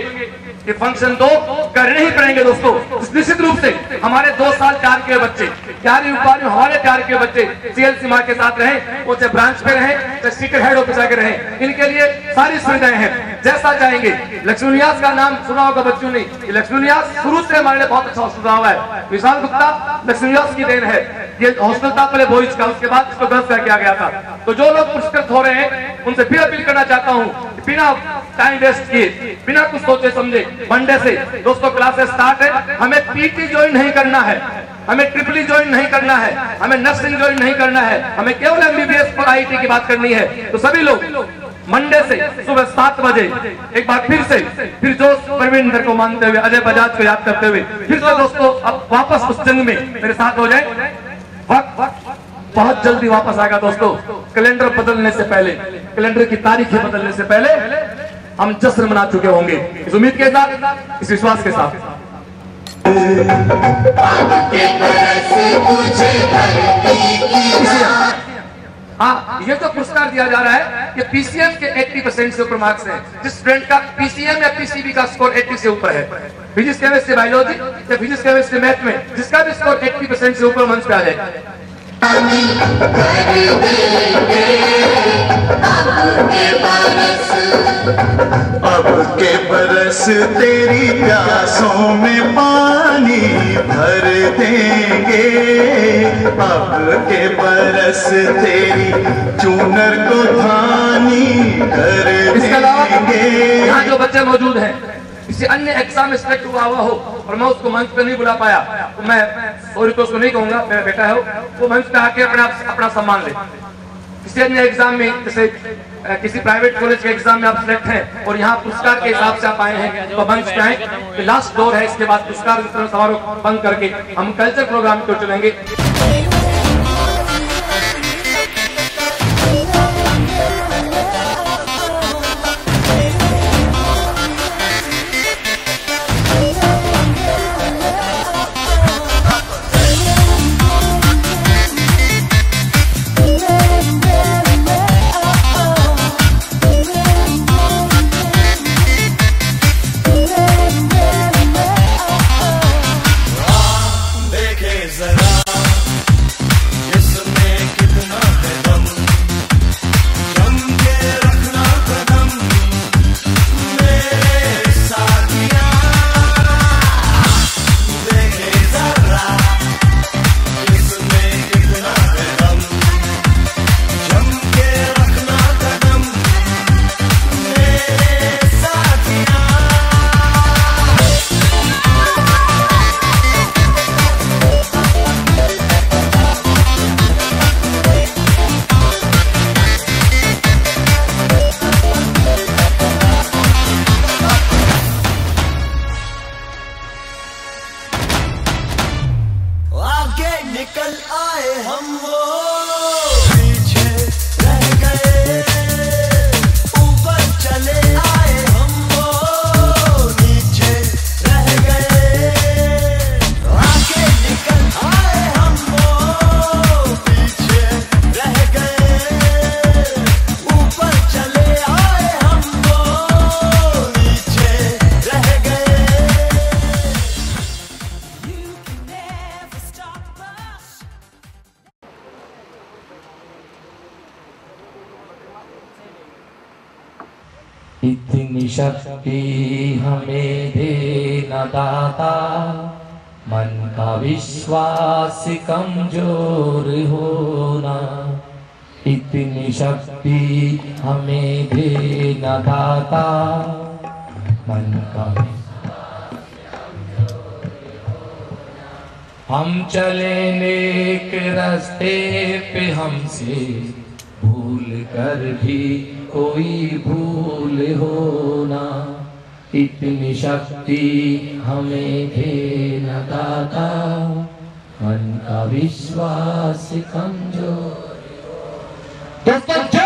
ये फंक्शन 2 करने ही पड़ेंगे दोस्तों। निश्चित रूप से हमारे 2 साल 4 के बच्चे, 4वीं में हमारे 4 के बच्चे CLC माँ के साथ रहे, वो चाहे ब्रांच पे रहे, चाहे सीक्रेट हेड ऑफिस आके रहे, इनके लिए सारी सुविधाएं हैं, जैसा चाहेंगे। लक्ष्मी निवास का नाम सुना होगा बच्चों ने, लक्ष्मी निवास शुरू से हमारे लिए बहुत अच्छा हॉस्टल हुआ है। विशाल गुप्ता लक्ष्मी निवास की देन है। ये हॉस्टल था पहले बॉयज का, उसके बाद इसको गर्ल्स का किया गया था। तो जो लोग पुरस्कृत हो रहे हैं उनसे फिर अपील करना चाहता हूँ, बिना टाइम वेस्ट किए, बिना कुछ सोचे समझे, मंडे से दोस्तों क्लासेस स्टार्ट है। हमें PT ज्वाइन नहीं करना है, हमें ट्रिपली ज्वाइन नहीं करना है, हमें नर्सिंग ज्वाइन नहीं करना है, हमें केवल MBBS पर IIT की बात करनी है। तो सभी लोग मंडे से सुबह 7 बजे एक बार फिर जोश परविंदर को मानते हुए, अजय बजाज को याद करते हुए फिर से दोस्तों अब वापस उस जंग में मेरे साथ हो जाए। वक्त बहुत जल्दी वापस आएगा दोस्तों। कैलेंडर बदलने से पहले, कैलेंडर की तारीखें बदलने से पहले हम जश्न मना चुके होंगे। इस उम्मीद के साथ, इस विश्वास के साथ। हाँ, ये तो पुरस्कार दिया जा रहा है कि पीसीएम के 80% से ऊपर मार्क्स हैं। जिस स्टूडेंट का पीसीएम या पीसीबी का स्कोर 80 से ऊपर है, फिजिक्स केमिस्ट्री बायोलॉजी या फिजिक्स केमिस्ट्री मैथ में जिसका भी स्कोर 80% से ऊपर मंच पे आ जाए। अब के बरस तेरी प्यासों में पानी भर देंगे, अब के बरस तेरी चूनर को धानी कर देंगे। यहाँ जो बच्चे मौजूद हैं, किसी अन्य एग्जाम में सिलेक्ट हुआ हो और मैं उसको मंच पे नहीं बुला पाया तो मैं सॉरी तो उसको नहीं कहूंगा, मेरा बेटा है वो मंच पे आके अपना सम्मान ले। किसी अन्य एग्जाम में, जैसे किसी प्राइवेट कॉलेज के एग्जाम में आप सिलेक्ट हैं और यहाँ पुरस्कार के हिसाब से आप आए हैं तो मंच पे आए। तो लास्ट डोर है, इसके बाद पुरस्कार वितरण समारोह बंद करके हम कल्चर प्रोग्राम को चलेंगे। इतनी शक्ति हमें दे न दाता, मन का विश्वास कमजोर होना। इतनी शक्ति हमें दे न दाता, मन का हम चले नेक रास्ते पे, हमसे भूल कर भी कोई भूल होना। इतनी शक्ति हमें दे न दाता, मन का विश्वास कमजोर। दोस्तों